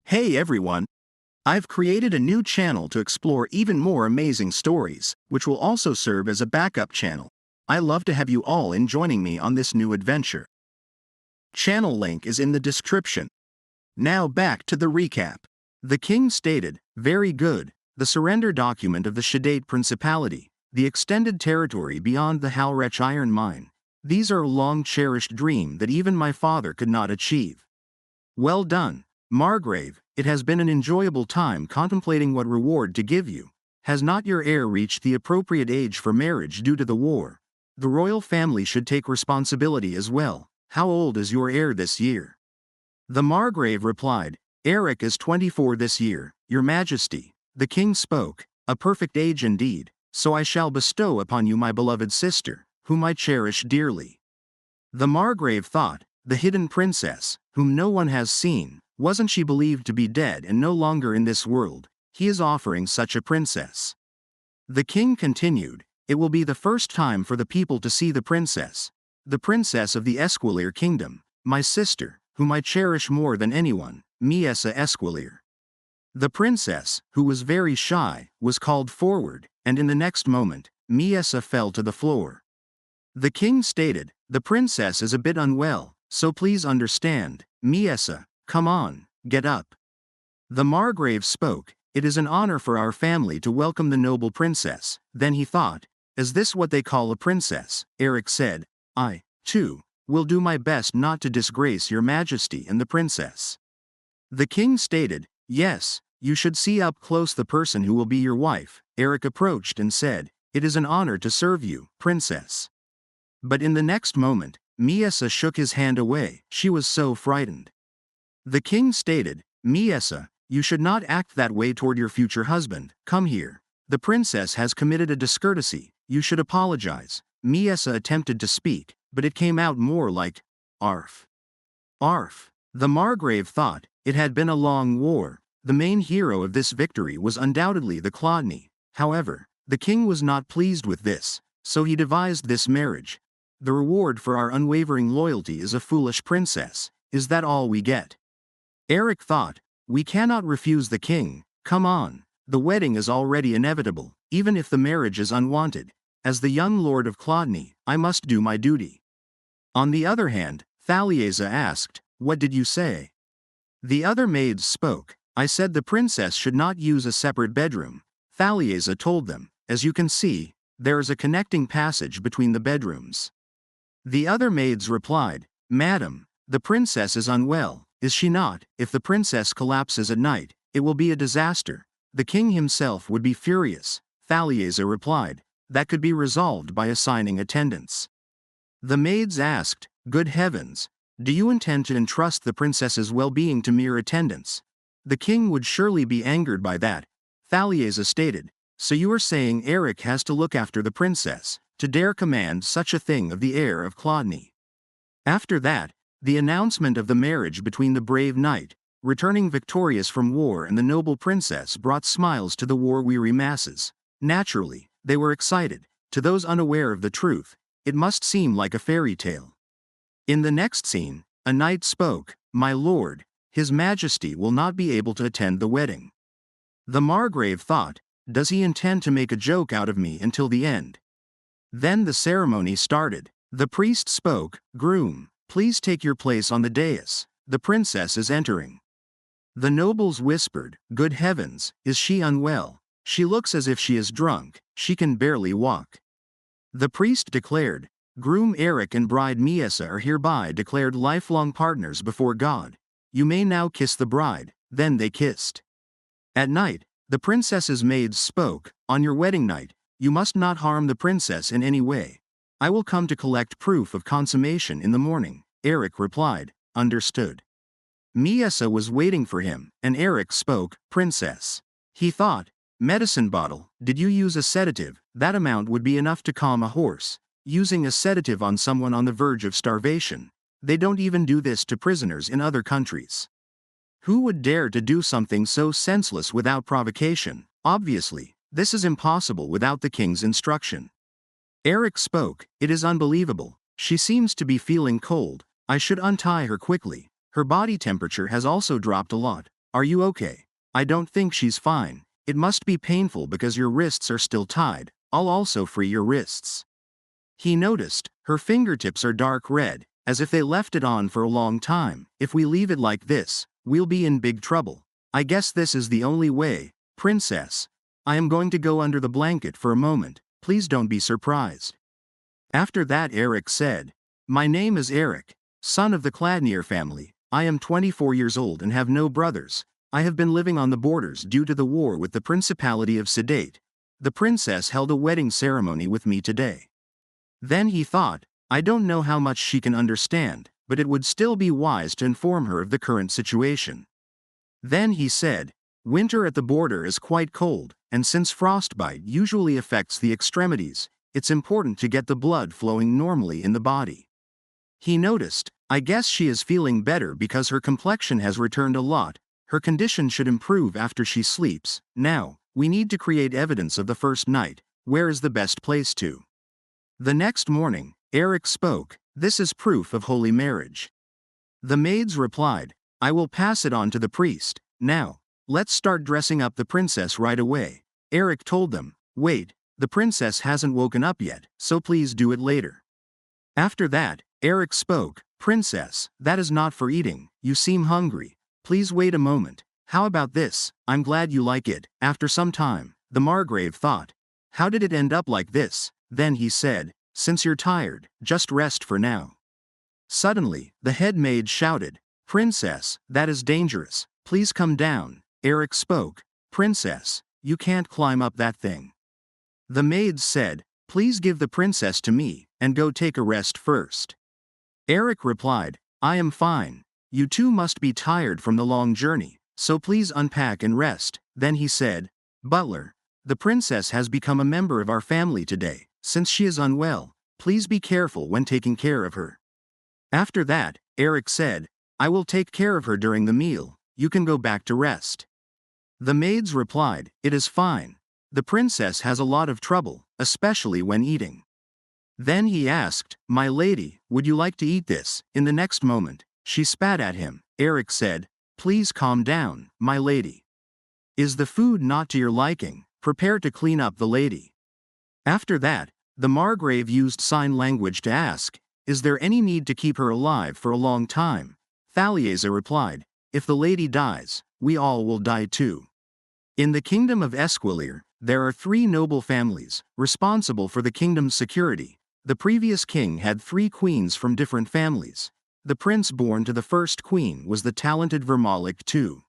Hey everyone! I've created a new channel to explore even more amazing stories, which will also serve as a backup channel. I love to have you all in joining me on this new adventure. Channel link is in the description. Now back to the recap. The king stated, "Very good, the surrender document of the Shadate Principality, the extended territory beyond the Halrech iron mine. These are a long-cherished dream that even my father could not achieve. Well done, Margrave, it has been an enjoyable time contemplating what reward to give you. Has not your heir reached the appropriate age for marriage due to the war? The royal family should take responsibility as well. How old is your heir this year?" The Margrave replied, "Eric is 24 this year, your majesty." The king spoke, "A perfect age indeed, so I shall bestow upon you my beloved sister, whom I cherish dearly." The Margrave thought, the hidden princess, whom no one has seen, wasn't she believed to be dead and no longer in this world? He is offering such a princess. The king continued, "It will be the first time for the people to see the princess of the Esquilier kingdom, my sister, whom I cherish more than anyone, Miessa Esquilier." The princess, who was very shy, was called forward, and in the next moment, Miessa fell to the floor. The king stated, "The princess is a bit unwell, so please understand. Miessa, come on, get up." The Margrave spoke, "It is an honor for our family to welcome the noble princess." Then he thought, "Is this what they call a princess?" Eric said, "I, too, will do my best not to disgrace your majesty and the princess." The king stated, "Yes, you should see up close the person who will be your wife." Eric approached and said, "It is an honor to serve you, princess." But in the next moment, Miessa shook his hand away. She was so frightened. The king stated, "Miessa, you should not act that way toward your future husband. Come here. The princess has committed a discourtesy. You should apologize." Miessa attempted to speak, but it came out more like, "Arf. Arf." The Margrave thought, it had been a long war. The main hero of this victory was undoubtedly the Clodney. However, the king was not pleased with this, so he devised this marriage. The reward for our unwavering loyalty is a foolish princess. Is that all we get? Eric thought, we cannot refuse the king. Come on. The wedding is already inevitable, even if the marriage is unwanted. As the young lord of Clodney, I must do my duty. On the other hand, Thalieza asked, "What did you say?" The other maids spoke, "I said the princess should not use a separate bedroom." Thalieza told them, "As you can see, there is a connecting passage between the bedrooms." The other maids replied, "Madam, the princess is unwell, is she not? If the princess collapses at night, it will be a disaster. The king himself would be furious." Thalieza replied, "That could be resolved by assigning attendants." The maids asked, "Good heavens, do you intend to entrust the princess's well-being to mere attendants? The king would surely be angered by that." Thalieza stated, "So you are saying Eric has to look after the princess, to dare command such a thing of the heir of Clodney?" After that, the announcement of the marriage between the brave knight, returning victorious from war, and the noble princess brought smiles to the war-weary masses. Naturally, they were excited. To those unaware of the truth, it must seem like a fairy tale. In the next scene, a knight spoke, "My lord, his majesty will not be able to attend the wedding." The Margrave thought, "Does he intend to make a joke out of me until the end?" Then the ceremony started. The priest spoke, "Groom, please take your place on the dais. The princess is entering." The nobles whispered, "Good heavens, is she unwell? She looks as if she is drunk, she can barely walk." The priest declared, "Groom Eric and bride Miessa are hereby declared lifelong partners before God. You may now kiss the bride." Then they kissed. At night, the princess's maids spoke, "On your wedding night, you must not harm the princess in any way. I will come to collect proof of consummation in the morning." Eric replied, "Understood." Miessa was waiting for him, and Eric spoke, "Princess." He thought, "Medicine bottle, did you use a sedative? That amount would be enough to calm a horse." Using a sedative on someone on the verge of starvation. They don't even do this to prisoners in other countries. Who would dare to do something so senseless without provocation? Obviously, this is impossible without the king's instruction. Eric spoke, "It is unbelievable. She seems to be feeling cold. I should untie her quickly. Her body temperature has also dropped a lot." Are you okay? I don't think she's fine. It must be painful because your wrists are still tied. I'll also free your wrists. He noticed, her fingertips are dark red, as if they left it on for a long time. If we leave it like this, we'll be in big trouble. I guess this is the only way, princess. I am going to go under the blanket for a moment. Please don't be surprised. After that, Eric said, My name is Eric, son of the Cladnier family. I am 24 years old and have no brothers. I have been living on the borders due to the war with the Principality of Sedate. The princess held a wedding ceremony with me today. Then he thought, I don't know how much she can understand, but it would still be wise to inform her of the current situation. Then he said, Winter at the border is quite cold, and since frostbite usually affects the extremities, it's important to get the blood flowing normally in the body. He noticed, I guess she is feeling better because her complexion has returned a lot. Her condition should improve after she sleeps. Now, we need to create evidence of the first night. Where is the best place to? The next morning, Eric spoke, This is proof of holy marriage. The maids replied, I will pass it on to the priest. Now, let's start dressing up the princess right away. Eric told them, Wait, the princess hasn't woken up yet, so please do it later. After that, Eric spoke, Princess, that is not for eating. You seem hungry. Please wait a moment. How about this? I'm glad you like it. After some time, the Margrave thought, How did it end up like this? Then he said, Since you're tired, just rest for now. Suddenly, the head maid shouted, Princess, that is dangerous. Please come down. Eric spoke, Princess, you can't climb up that thing. The maids said, Please give the princess to me, and go take a rest first. Eric replied, I am fine. You two must be tired from the long journey, so please unpack and rest. Then he said, Butler, the princess has become a member of our family today. Since she is unwell, please be careful when taking care of her. After that, Eric said, I will take care of her during the meal. You can go back to rest. The maids replied, It is fine. The princess has a lot of trouble, especially when eating. Then he asked, My lady, would you like to eat this? In the next moment, she spat at him. Eric said, Please calm down, my lady. Is the food not to your liking? Prepare to clean up the lady. After that, the Margrave used sign language to ask, Is there any need to keep her alive for a long time? Thalieza replied, If the lady dies, we all will die too. In the kingdom of Esquilier, there are 3 noble families, responsible for the kingdom's security. The previous king had 3 queens from different families. The prince born to the first queen was the talented Vermalik II.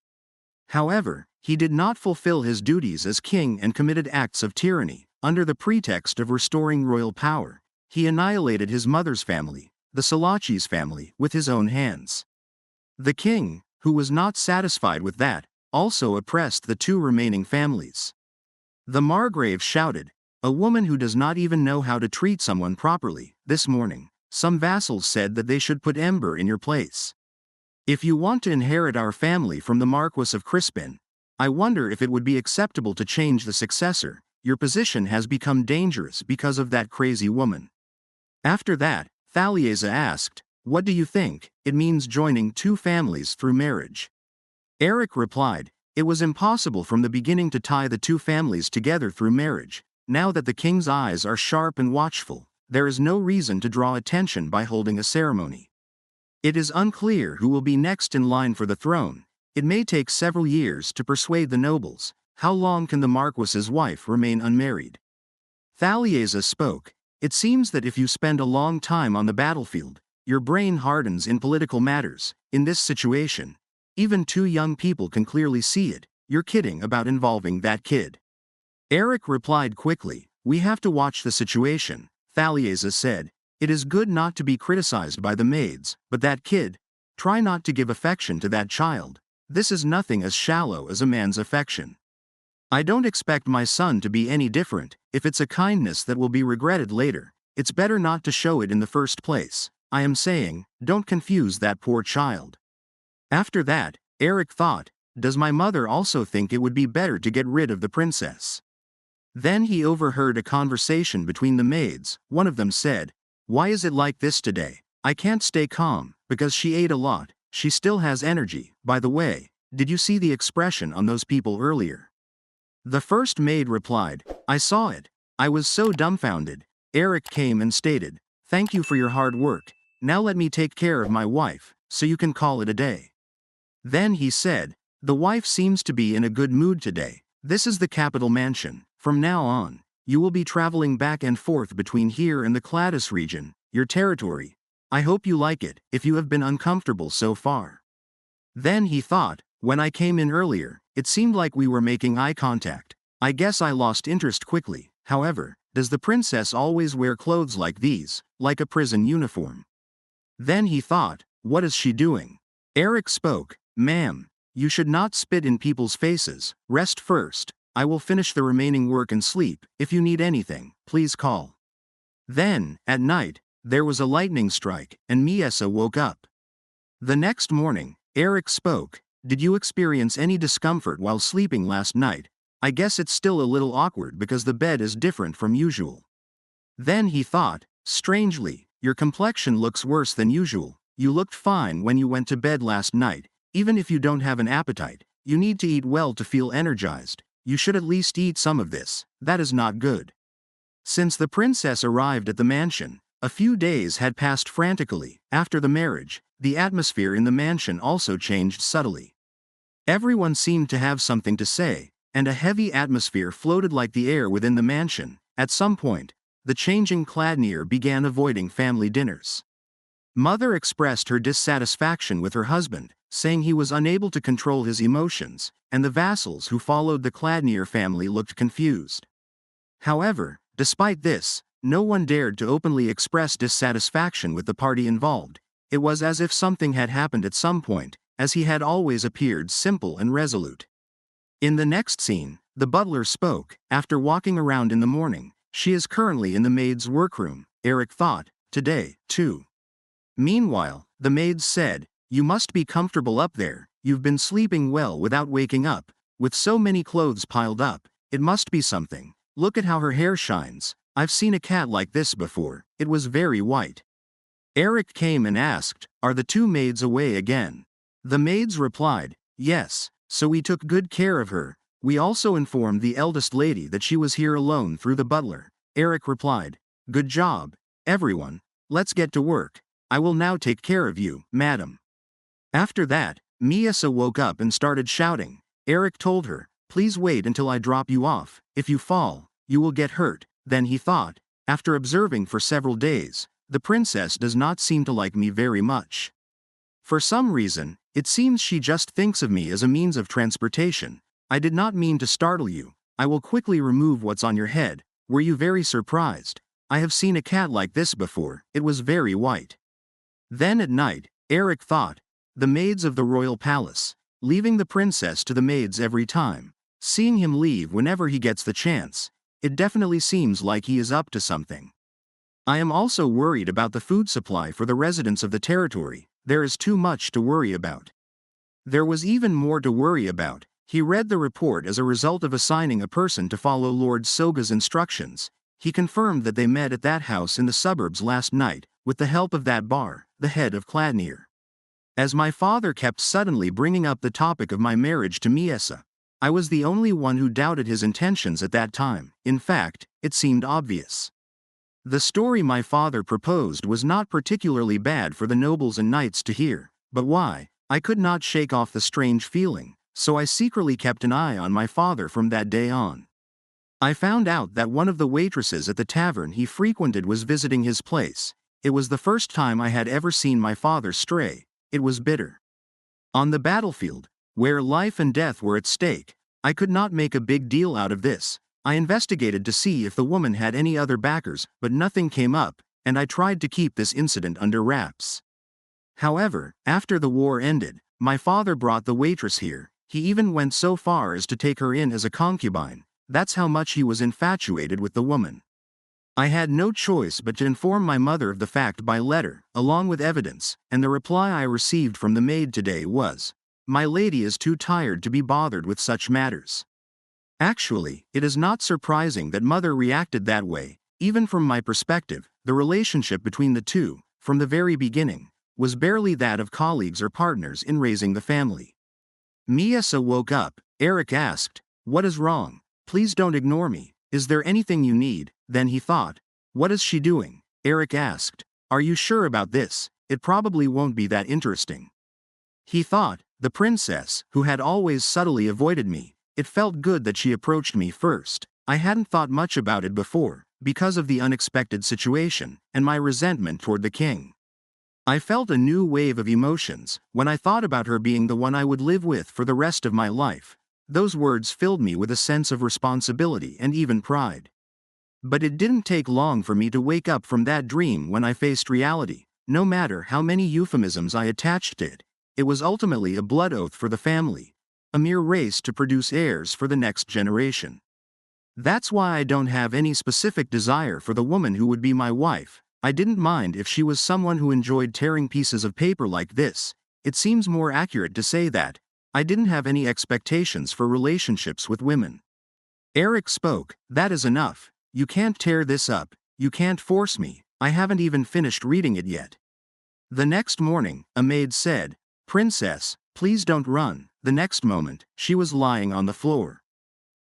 However, he did not fulfill his duties as king and committed acts of tyranny. Under the pretext of restoring royal power, he annihilated his mother's family, the Salachis family, with his own hands. The king, who was not satisfied with that, also oppressed the 2 remaining families. The Margrave shouted, A woman who does not even know how to treat someone properly. This morning, some vassals said that they should put Ember in your place. If you want to inherit our family from the Marquis of Crispin, I wonder if it would be acceptable to change the successor. Your position has become dangerous because of that crazy woman. After that, Thalieza asked, What do you think? It means joining 2 families through marriage. Eric replied, It was impossible from the beginning to tie the 2 families together through marriage. Now that the king's eyes are sharp and watchful, there is no reason to draw attention by holding a ceremony. It is unclear who will be next in line for the throne. It may take several years to persuade the nobles. How long can the Marquis's wife remain unmarried? Thalieza spoke, It seems that if you spend a long time on the battlefield, your brain hardens in political matters. In this situation, even 2 young people can clearly see it. You're kidding about involving that kid. Eric replied quickly, We have to watch the situation. Thalieza said, It is good not to be criticized by the maids, but that kid, try not to give affection to that child. This is nothing as shallow as a man's affection. I don't expect my son to be any different. If it's a kindness that will be regretted later, it's better not to show it in the first place. I am saying, don't confuse that poor child. After that, Eric thought, Does my mother also think it would be better to get rid of the princess? Then he overheard a conversation between the maids. One of them said, Why is it like this today? I can't stay calm, because she ate a lot. She still has energy. By the way, Did you see the expression on those people earlier? The first maid replied, I saw it. I was so dumbfounded. Eric came and stated, thank you for your hard work. Now let me take care of my wife, so you can call it a day. Then he said, the wife seems to be in a good mood today. This is the capital mansion. From now on, you will be traveling back and forth between here and the Cladis region, your territory. I hope you like it, if you have been uncomfortable so far. Then he thought, when I came in earlier, it seemed like we were making eye contact. I guess I lost interest quickly. However, does the princess always wear clothes like these, like a prison uniform? Then he thought, what is she doing? Eric spoke, ma'am, you should not spit in people's faces. Rest first. I will finish the remaining work and sleep. If you need anything, please call. Then, at night, there was a lightning strike, and Miesa woke up. The next morning, Eric spoke, did you experience any discomfort while sleeping last night? I guess it's still a little awkward because the bed is different from usual. Then he thought, strangely, your complexion looks worse than usual. You looked fine when you went to bed last night. Even if you don't have an appetite, you need to eat well to feel energized. You should at least eat some of this. That is not good. Since the princess arrived at the mansion, a few days had passed frantically. After the marriage, the atmosphere in the mansion also changed subtly. Everyone seemed to have something to say, and a heavy atmosphere floated like the air within the mansion. At some point, the changing Cladnir began avoiding family dinners. Mother expressed her dissatisfaction with her husband, saying he was unable to control his emotions, and the vassals who followed the Cladnir family looked confused. However, despite this, no one dared to openly express dissatisfaction with the party involved. It was as if something had happened at some point, as he had always appeared simple and resolute. In the next scene, the butler spoke, after walking around in the morning. She is currently in the maid's workroom, Eric thought, today, too. Meanwhile, the maids said, you must be comfortable up there. You've been sleeping well without waking up. With so many clothes piled up, it must be something. Look at how her hair shines. I've seen a cat like this before. It was very white. Eric came and asked, are the two maids away again? The maids replied, yes, so we took good care of her. We also informed the eldest lady that she was here alone through the butler. Eric replied, good job, everyone. Let's get to work. I will now take care of you, madam. After that, Miesa woke up and started shouting. Eric told her, please wait until I drop you off. If you fall, you will get hurt. Then he thought, after observing for several days, the princess does not seem to like me very much. For some reason, it seems she just thinks of me as a means of transportation. I did not mean to startle you. I will quickly remove what's on your head. Were you very surprised? I have seen a cat like this before. It was very white. Then at night, Eric thought, the maids of the royal palace, leaving the princess to the maids every time. Seeing him leave whenever he gets the chance, it definitely seems like he is up to something. I am also worried about the food supply for the residents of the territory. There is too much to worry about. There was even more to worry about. He read the report as a result of assigning a person to follow Lord Soga's instructions. He confirmed that they met at that house in the suburbs last night, with the help of that bar, the head of Cladnir. As my father kept suddenly bringing up the topic of my marriage to Miesa, I was the only one who doubted his intentions at that time. In fact, it seemed obvious. The story my father proposed was not particularly bad for the nobles and knights to hear, but why? I could not shake off the strange feeling, so I secretly kept an eye on my father from that day on. I found out that one of the waitresses at the tavern he frequented was visiting his place. It was the first time I had ever seen my father stray. It was bitter. On the battlefield, where life and death were at stake, I could not make a big deal out of this. I investigated to see if the woman had any other backers, but nothing came up, and I tried to keep this incident under wraps. However, after the war ended, my father brought the waitress here. He even went so far as to take her in as a concubine. That's how much he was infatuated with the woman. I had no choice but to inform my mother of the fact by letter, along with evidence, and the reply I received from the maid today was, my lady is too tired to be bothered with such matters. Actually, it is not surprising that mother reacted that way. Even from my perspective, the relationship between the two, from the very beginning, was barely that of colleagues or partners in raising the family. Miesa woke up. Eric asked, "What is wrong? Please don't ignore me. Is there anything you need?" Then he thought, "What is she doing?" Eric asked, "Are you sure about this? It probably won't be that interesting." He thought, the princess, who had always subtly avoided me. It felt good that she approached me first. I hadn't thought much about it before, because of the unexpected situation, and my resentment toward the king. I felt a new wave of emotions when I thought about her being the one I would live with for the rest of my life. Those words filled me with a sense of responsibility and even pride. But it didn't take long for me to wake up from that dream when I faced reality. No matter how many euphemisms I attached to it, it was ultimately a blood oath for the family, a mere race to produce heirs for the next generation. That's why I don't have any specific desire for the woman who would be my wife. I didn't mind if she was someone who enjoyed tearing pieces of paper like this. It seems more accurate to say that. I didn't have any expectations for relationships with women. Eric spoke, "That is enough. You can't tear this up. You can't force me. I haven't even finished reading it yet." The next morning, a maid said, "Princess, please don't run." The next moment, she was lying on the floor.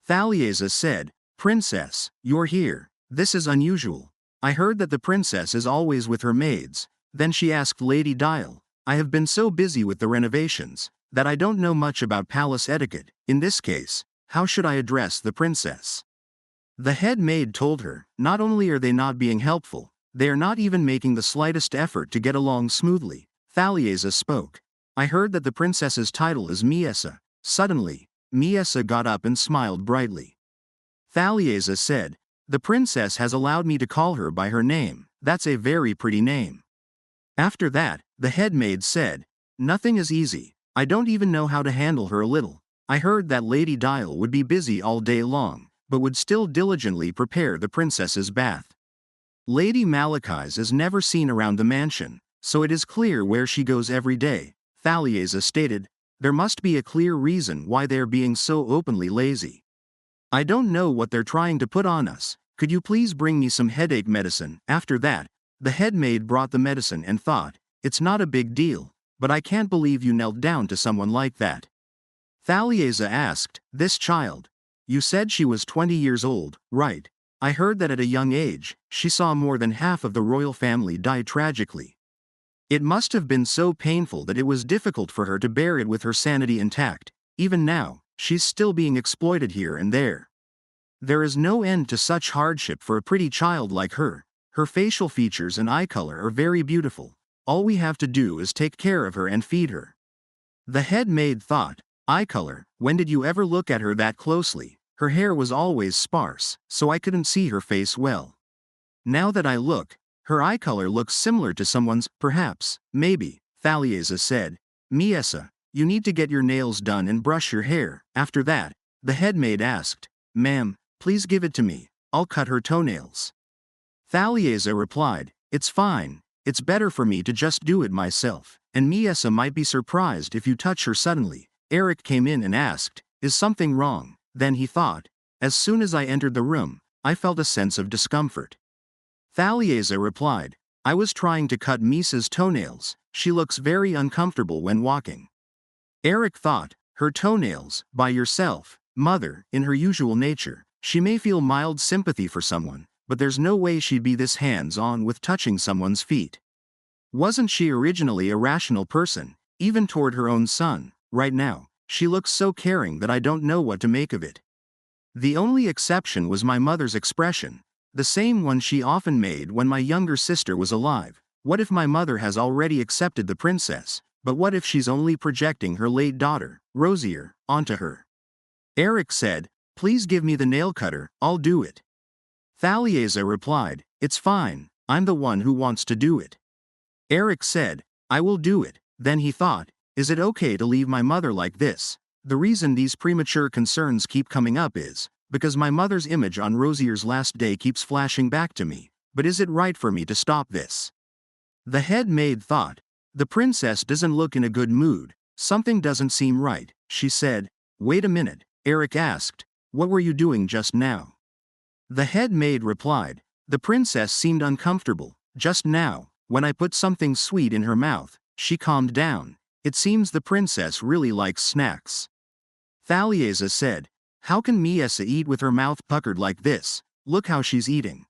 Thalieza said, "Princess, you're here. This is unusual. I heard that the princess is always with her maids." Then she asked Lady Dial, "I have been so busy with the renovations that I don't know much about palace etiquette. In this case, how should I address the princess?" The head maid told her, "Not only are they not being helpful, they are not even making the slightest effort to get along smoothly." Thalieza spoke, "I heard that the princess's title is Miesa." Suddenly, Miesa got up and smiled brightly. Thalieza said, "The princess has allowed me to call her by her name. That's a very pretty name." After that, the head maid said, "Nothing is easy. I don't even know how to handle her a little. I heard that Lady Dial would be busy all day long, but would still diligently prepare the princess's bath. Lady Malachi's is never seen around the mansion, so it is clear where she goes every day." Thalieza stated, "There must be a clear reason why they're being so openly lazy. I don't know what they're trying to put on us. Could you please bring me some headache medicine?" After that, the head maid brought the medicine and thought, "It's not a big deal, but I can't believe you knelt down to someone like that." Thalieza asked, "This child? You said she was 20 years old, right? I heard that at a young age, she saw more than half of the royal family die tragically. It must have been so painful that it was difficult for her to bear it with her sanity intact. Even now, she's still being exploited here and there. There is no end to such hardship for a pretty child like her. Her facial features and eye color are very beautiful. All we have to do is take care of her and feed her." The head maid thought, "Eye color, when did you ever look at her that closely? Her hair was always sparse, so I couldn't see her face well. Now that I look, her eye color looks similar to someone's, perhaps, maybe." Thalieza said, "Miesa, you need to get your nails done and brush your hair." After that, the head maid asked, "Ma'am, please give it to me. I'll cut her toenails." Thalieza replied, "It's fine. It's better for me to just do it myself, and Miesa might be surprised if you touch her suddenly." Eric came in and asked, "Is something wrong?" Then he thought, "As soon as I entered the room, I felt a sense of discomfort." Thalieza replied, "I was trying to cut Misa's toenails. She looks very uncomfortable when walking." Eric thought, "Her toenails, by yourself, mother, in her usual nature, she may feel mild sympathy for someone, but there's no way she'd be this hands-on with touching someone's feet. Wasn't she originally a rational person, even toward her own son? Right now, she looks so caring that I don't know what to make of it. The only exception was my mother's expression, the same one she often made when my younger sister was alive. What if my mother has already accepted the princess, but what if she's only projecting her late daughter, Rosier, onto her?" Eric said, "Please give me the nail cutter, I'll do it." Thalieza replied, "It's fine, I'm the one who wants to do it." Eric said, "I will do it." Then he thought, "Is it okay to leave my mother like this? The reason these premature concerns keep coming up is because my mother's image on Rosier's last day keeps flashing back to me. But is it right for me to stop this?" The head maid thought, "The princess doesn't look in a good mood. Something doesn't seem right." She said, "Wait a minute." Eric asked, "What were you doing just now?" The head maid replied, "The princess seemed uncomfortable. Just now, when I put something sweet in her mouth, she calmed down. It seems the princess really likes snacks. Thalieza said, how can Miesa eat with her mouth puckered like this? Look how she's eating.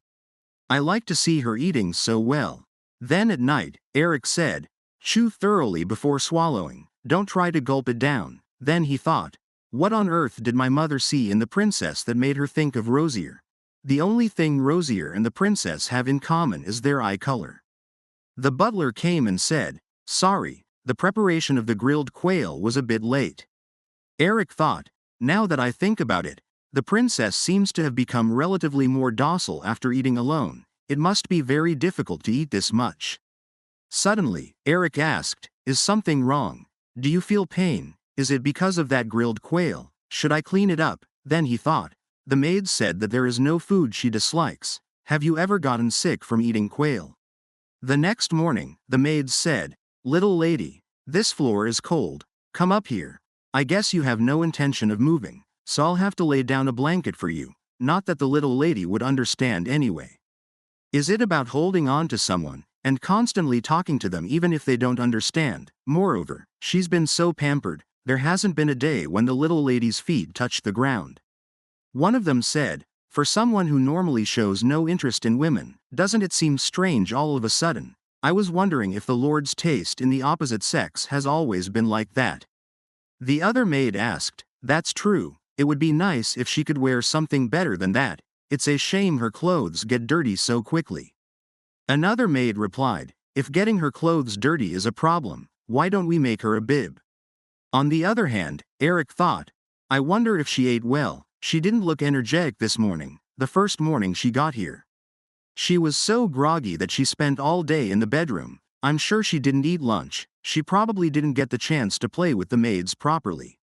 I like to see her eating so well. Then at night, Eric said, chew thoroughly before swallowing, don't try to gulp it down. Then he thought, what on earth did my mother see in the princess that made her think of Rosier? The only thing Rosier and the princess have in common is their eye color. The butler came and said, sorry, the preparation of the grilled quail was a bit late. Eric thought, now that I think about it, the princess seems to have become relatively more docile after eating alone. It must be very difficult to eat this much. Suddenly, Eric asked, is something wrong? Do you feel pain? Is it because of that grilled quail? Should I clean it up? Then he thought, the maid said that there is no food she dislikes. Have you ever gotten sick from eating quail? The next morning, the maid said, little lady, this floor is cold. Come up here. I guess you have no intention of moving, so I'll have to lay down a blanket for you. Not that the little lady would understand anyway. Is it about holding on to someone and constantly talking to them even if they don't understand? Moreover, she's been so pampered, there hasn't been a day when the little lady's feet touched the ground. One of them said, for someone who normally shows no interest in women, doesn't it seem strange all of a sudden? I was wondering if the Lord's taste in the opposite sex has always been like that. The other maid asked, that's true, it would be nice if she could wear something better than that. It's a shame her clothes get dirty so quickly. Another maid replied, if getting her clothes dirty is a problem, why don't we make her a bib? On the other hand, Eric thought, I wonder if she ate well. She didn't look energetic this morning, the first morning she got here. She was so groggy that she spent all day in the bedroom. I'm sure she didn't eat lunch. She probably didn't get the chance to play with the maids properly.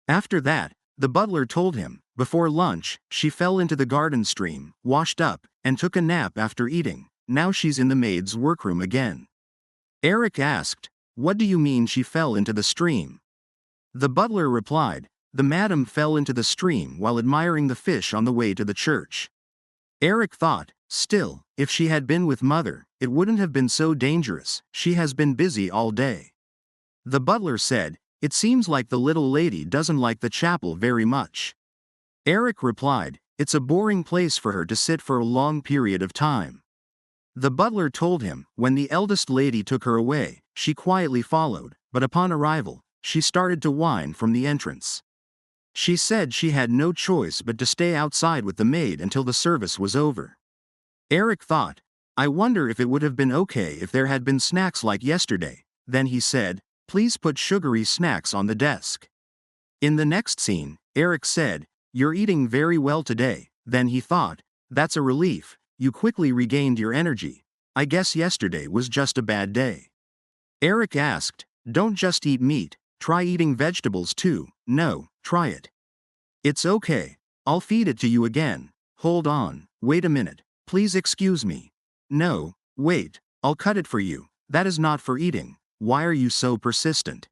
After that, the butler told him, before lunch, she fell into the garden stream, washed up, and took a nap after eating. Now she's in the maid's workroom again. Eric asked, what do you mean she fell into the stream? The butler replied, the madam fell into the stream while admiring the fish on the way to the church. Eric thought, still, if she had been with mother, it wouldn't have been so dangerous. She has been busy all day. The butler said, it seems like the little lady doesn't like the chapel very much. Eric replied, it's a boring place for her to sit for a long period of time. The butler told him, when the eldest lady took her away, she quietly followed, but upon arrival, she started to whine from the entrance. She said she had no choice but to stay outside with the maid until the service was over. Eric thought, I wonder if it would have been okay if there had been snacks like yesterday. Then he said, please put sugary snacks on the desk. In the next scene, Eric said, you're eating very well today. Then he thought, that's a relief, you quickly regained your energy. I guess yesterday was just a bad day. Eric asked, don't just eat meat, try eating vegetables too. No, try it. It's okay, I'll feed it to you again. Hold on, wait a minute, please excuse me. No, wait, I'll cut it for you. That is not for eating. Why are you so persistent?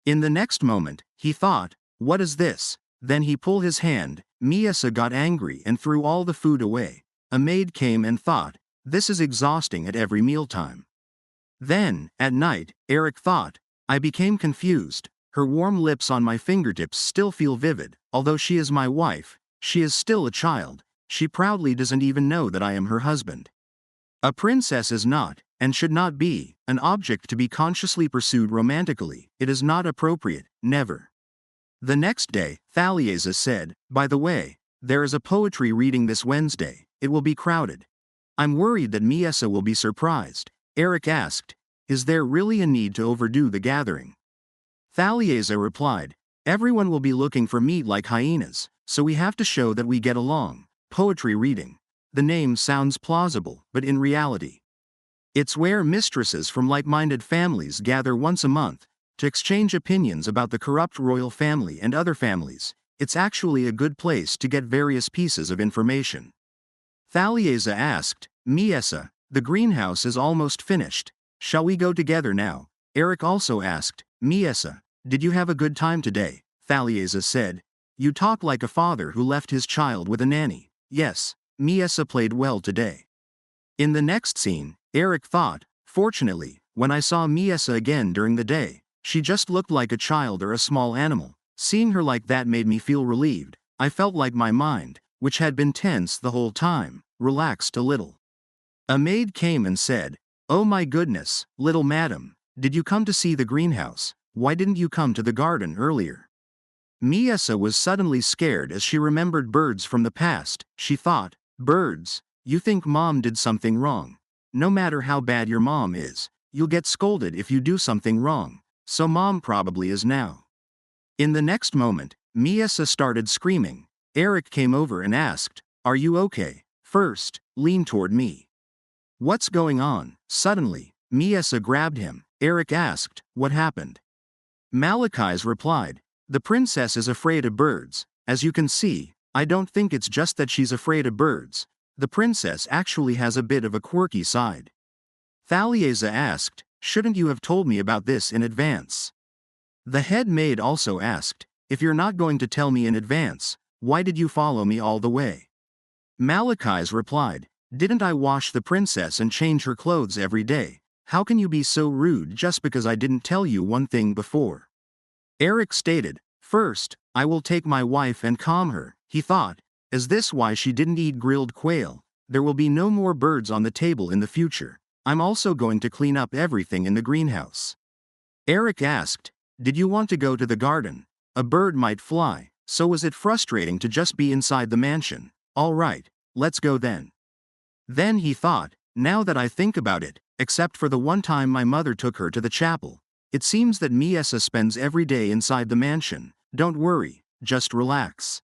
In the next moment, he thought, what is this? Then he pulled his hand. Miesa got angry and threw all the food away. A maid came and thought, this is exhausting at every mealtime. Then, at night, Eric thought, I became confused. Her warm lips on my fingertips still feel vivid. Although she is my wife, she is still a child. She proudly doesn't even know that I am her husband. A princess is not, and should not be, an object to be consciously pursued romantically. It is not appropriate, never. The next day, Thalieza said, by the way, there is a poetry reading this Wednesday. It will be crowded. I'm worried that Miesa will be surprised. Eric asked, is there really a need to overdo the gathering? Thalieza replied, everyone will be looking for meat like hyenas, so we have to show that we get along. Poetry reading. The name sounds plausible, but in reality, it's where mistresses from like-minded families gather once a month to exchange opinions about the corrupt royal family and other families. It's actually a good place to get various pieces of information. Thalieza asked, Miesa, the greenhouse is almost finished. Shall we go together now? Eric also asked, Miesa, did you have a good time today? Thalieza said, you talk like a father who left his child with a nanny. Yes, Miesa played well today. In the next scene, Eric thought, fortunately, when I saw Miesa again during the day, She just looked like a child or a small animal. Seeing her like that made me feel relieved. I felt like my mind, which had been tense the whole time, relaxed a little. A maid came and said, "Oh my goodness, little madam, did you come to see the greenhouse? Why didn't you come to the garden earlier?" Miesa was suddenly scared as she remembered birds from the past. She thought, "Birds, you think mom did something wrong. No matter how bad your mom is, you'll get scolded if you do something wrong, so mom probably is now." In the next moment, Miesa started screaming. Eric came over and asked, "Are you okay?" First, lean toward me. "What's going on?" Suddenly, Miesa grabbed him. Eric asked, "What happened?" Malachi's replied, "The princess is afraid of birds. As you can see, I don't think it's just that she's afraid of birds. The princess actually has a bit of a quirky side." Thalieza asked, "Shouldn't you have told me about this in advance?" The head maid also asked, "If you're not going to tell me in advance, why did you follow me all the way?" Malachi's replied, "Didn't I wash the princess and change her clothes every day? How can you be so rude just because I didn't tell you one thing before?" Eric stated, "First, I will take my wife and calm her." He thought, "Is this why she didn't eat grilled quail? There will be no more birds on the table in the future. I'm also going to clean up everything in the greenhouse." Eric asked, "Did you want to go to the garden? A bird might fly, so was it frustrating to just be inside the mansion? All right, let's go then." Then he thought, "Now that I think about it, except for the one time my mother took her to the chapel, it seems that Miesa spends every day inside the mansion. Don't worry, just relax.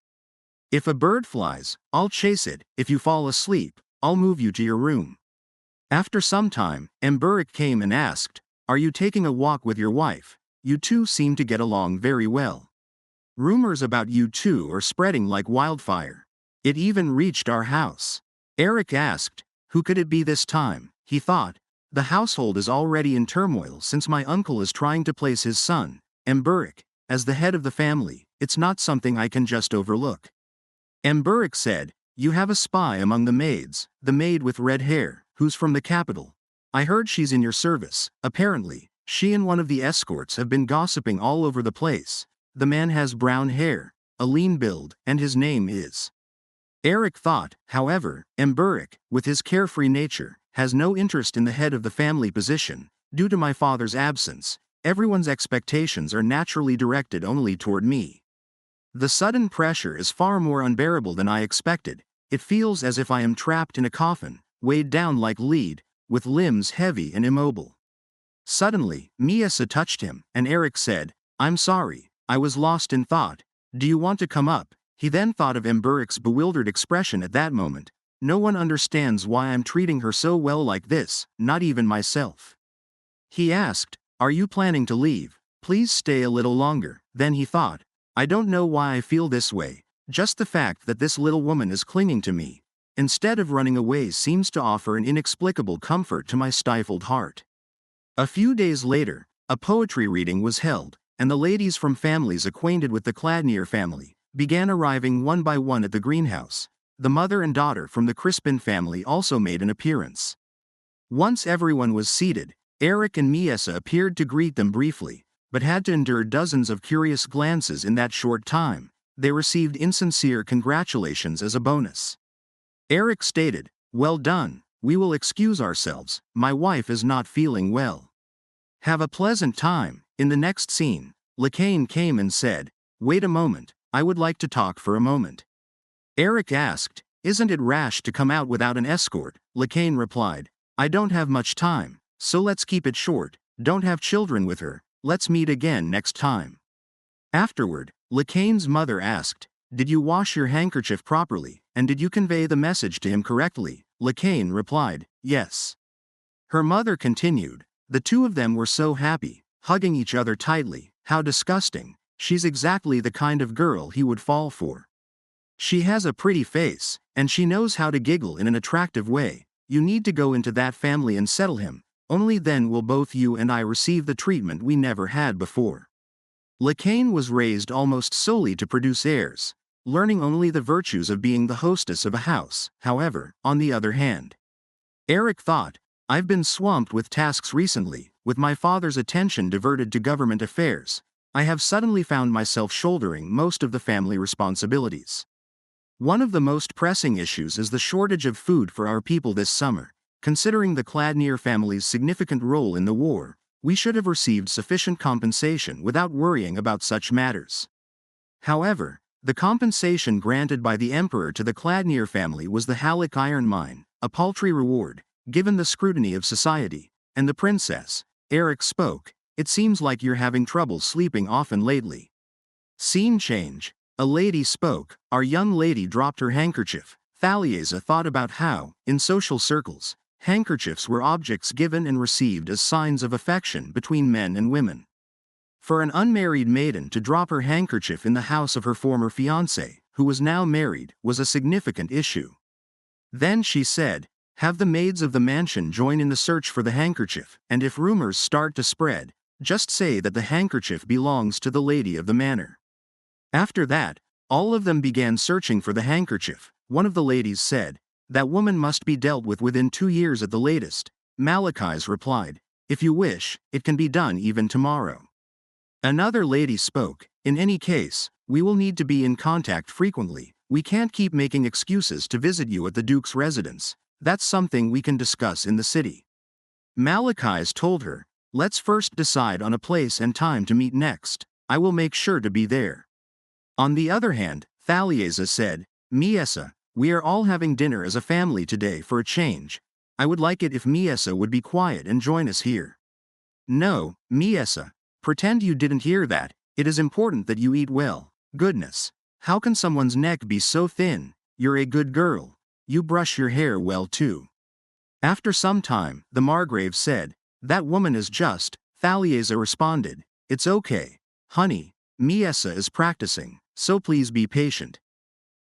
If a bird flies, I'll chase it. If you fall asleep, I'll move you to your room." After some time, Mburic came and asked, "Are you taking a walk with your wife? You two seem to get along very well. Rumors about you two are spreading like wildfire. It even reached our house." Eric asked, "Who could it be this time?" He thought, "The household is already in turmoil since my uncle is trying to place his son, Mburic, as the head of the family. It's not something I can just overlook." Mburic said, "You have a spy among the maids, the maid with red hair, who's from the capital. I heard she's in your service. Apparently, she and one of the escorts have been gossiping all over the place. The man has brown hair, a lean build, and his name is—" Eric thought, however, Mburic, with his carefree nature, has no interest in the head of the family position. Due to my father's absence, everyone's expectations are naturally directed only toward me. The sudden pressure is far more unbearable than I expected. It feels as if I am trapped in a coffin, weighed down like lead, with limbs heavy and immobile." Suddenly, Miesa touched him, and Eric said, "I'm sorry, I was lost in thought. Do you want to come up?" He then thought of Mburic's bewildered expression at that moment. No one understands why I'm treating her so well like this, not even myself. He asked, "Are you planning to leave? Please stay a little longer." Then he thought, "I don't know why I feel this way, just the fact that this little woman is clinging to me, instead of running away, seems to offer an inexplicable comfort to my stifled heart." A few days later, a poetry reading was held, and the ladies from families acquainted with the Cladnier family began arriving one by one at the greenhouse. The mother and daughter from the Crispin family also made an appearance. Once everyone was seated, Eric and Miesa appeared to greet them briefly, but had to endure dozens of curious glances in that short time. They received insincere congratulations as a bonus. Eric stated, "Well done, we will excuse ourselves, my wife is not feeling well. Have a pleasant time." In the next scene, Lacane came and said, "Wait a moment, I would like to talk for a moment." Eric asked, "Isn't it rash to come out without an escort?" Lacane replied, "I don't have much time, so let's keep it short. Don't have children with her, let's meet again next time." Afterward, Lacane's mother asked, "Did you wash your handkerchief properly, and did you convey the message to him correctly?" Lacane replied, "Yes." Her mother continued, "The two of them were so happy, hugging each other tightly. How disgusting. She's exactly the kind of girl he would fall for. She has a pretty face, and she knows how to giggle in an attractive way. You need to go into that family and settle him. Only then will both you and I receive the treatment we never had before." Lacane was raised almost solely to produce heirs, learning only the virtues of being the hostess of a house. However, on the other hand, Eric thought, I've been swamped with tasks recently, with my father's attention diverted to government affairs. I have suddenly found myself shouldering most of the family responsibilities. One of the most pressing issues is the shortage of food for our people this summer. Considering the Cladnier family's significant role in the war, we should have received sufficient compensation without worrying about such matters. However, the compensation granted by the emperor to the Cladnier family was the Halleck iron mine, a paltry reward, given the scrutiny of society. And the princess, Eric spoke, it seems like you're having trouble sleeping often lately. Scene change. A lady spoke, our young lady dropped her handkerchief. Thalieza thought about how, in social circles, handkerchiefs were objects given and received as signs of affection between men and women. For an unmarried maiden to drop her handkerchief in the house of her former fiancé, who was now married, was a significant issue. Then she said, have the maids of the mansion join in the search for the handkerchief, and if rumors start to spread, just say that the handkerchief belongs to the lady of the manor. After that, all of them began searching for the handkerchief. One of the ladies said, that woman must be dealt with within 2 years at the latest. Malachi's replied, if you wish, it can be done even tomorrow. Another lady spoke, in any case, we will need to be in contact frequently. We can't keep making excuses to visit you at the Duke's residence. That's something we can discuss in the city. Malachi's told her, let's first decide on a place and time to meet next. I will make sure to be there. On the other hand, Thalieza said, Miesa, we are all having dinner as a family today for a change. I would like it if Miesa would be quiet and join us here. No, Miesa. Pretend you didn't hear that. It is important that you eat well. Goodness. How can someone's neck be so thin? You're a good girl. You brush your hair well too. After some time, the Margrave said, that woman is just. Thalieza responded, it's okay. Honey, Miesa is practicing, so please be patient.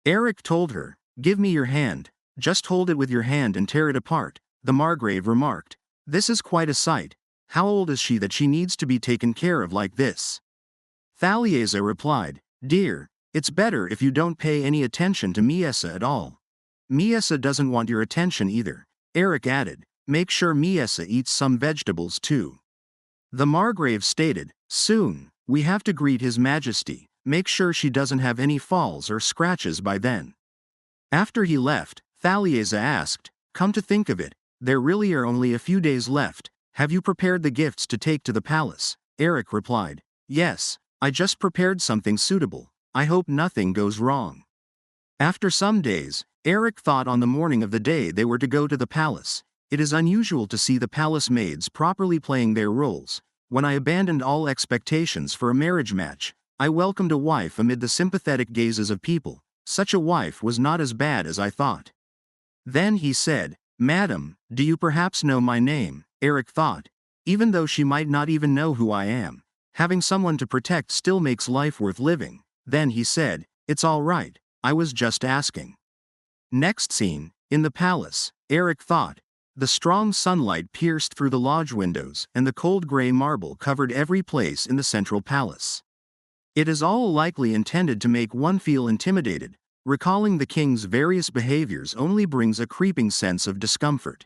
Eric told her, give me your hand. Just hold it with your hand and tear it apart. The Margrave remarked, this is quite a sight. How old is she that she needs to be taken care of like this? Thalieza replied, dear, it's better if you don't pay any attention to Miesa at all. Miesa doesn't want your attention either. Eric added, make sure Miesa eats some vegetables too. The Margrave stated, soon, we have to greet His Majesty. Make sure she doesn't have any falls or scratches by then. After he left, Thalieza asked, come to think of it, there really are only a few days left. Have you prepared the gifts to take to the palace? Eric replied, yes, I just prepared something suitable. I hope nothing goes wrong. After some days, Eric thought on the morning of the day they were to go to the palace. It is unusual to see the palace maids properly playing their roles. When I abandoned all expectations for a marriage match, I welcomed a wife amid the sympathetic gazes of people. Such a wife was not as bad as I thought. Then he said, Madam, do you perhaps know my name? Eric thought, even though she might not even know who I am, having someone to protect still makes life worth living. Then he said, it's all right, I was just asking. Next scene, in the palace, Eric thought. The strong sunlight pierced through the lodge windows and the cold gray marble covered every place in the central palace. It is all likely intended to make one feel intimidated. Recalling the king's various behaviors only brings a creeping sense of discomfort.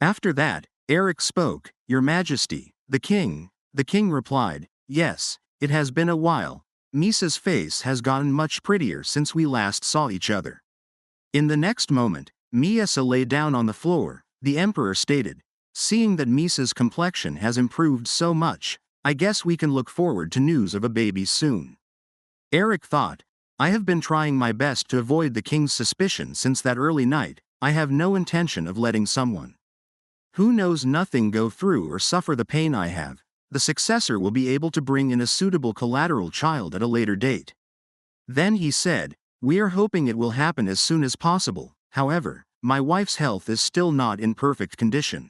After that, Eric spoke, Your Majesty, the king. The king replied, yes, it has been a while. Misa's face has gotten much prettier since we last saw each other. In the next moment, Miesa lay down on the floor. The emperor stated, seeing that Misa's complexion has improved so much, I guess we can look forward to news of a baby soon. Eric thought, I have been trying my best to avoid the king's suspicion since that early night. I have no intention of letting someone who knows nothing go through or suffer the pain I have. The successor will be able to bring in a suitable collateral child at a later date. Then he said, we are hoping it will happen as soon as possible. However, my wife's health is still not in perfect condition.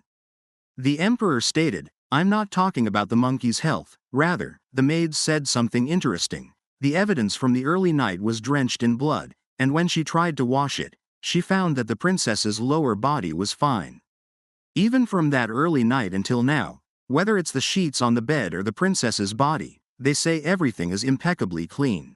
The emperor stated, I'm not talking about the monkey's health. Rather, the maid said something interesting. The evidence from the early night was drenched in blood, and when she tried to wash it, she found that the princess's lower body was fine. Even from that early night until now, whether it's the sheets on the bed or the princess's body, they say everything is impeccably clean.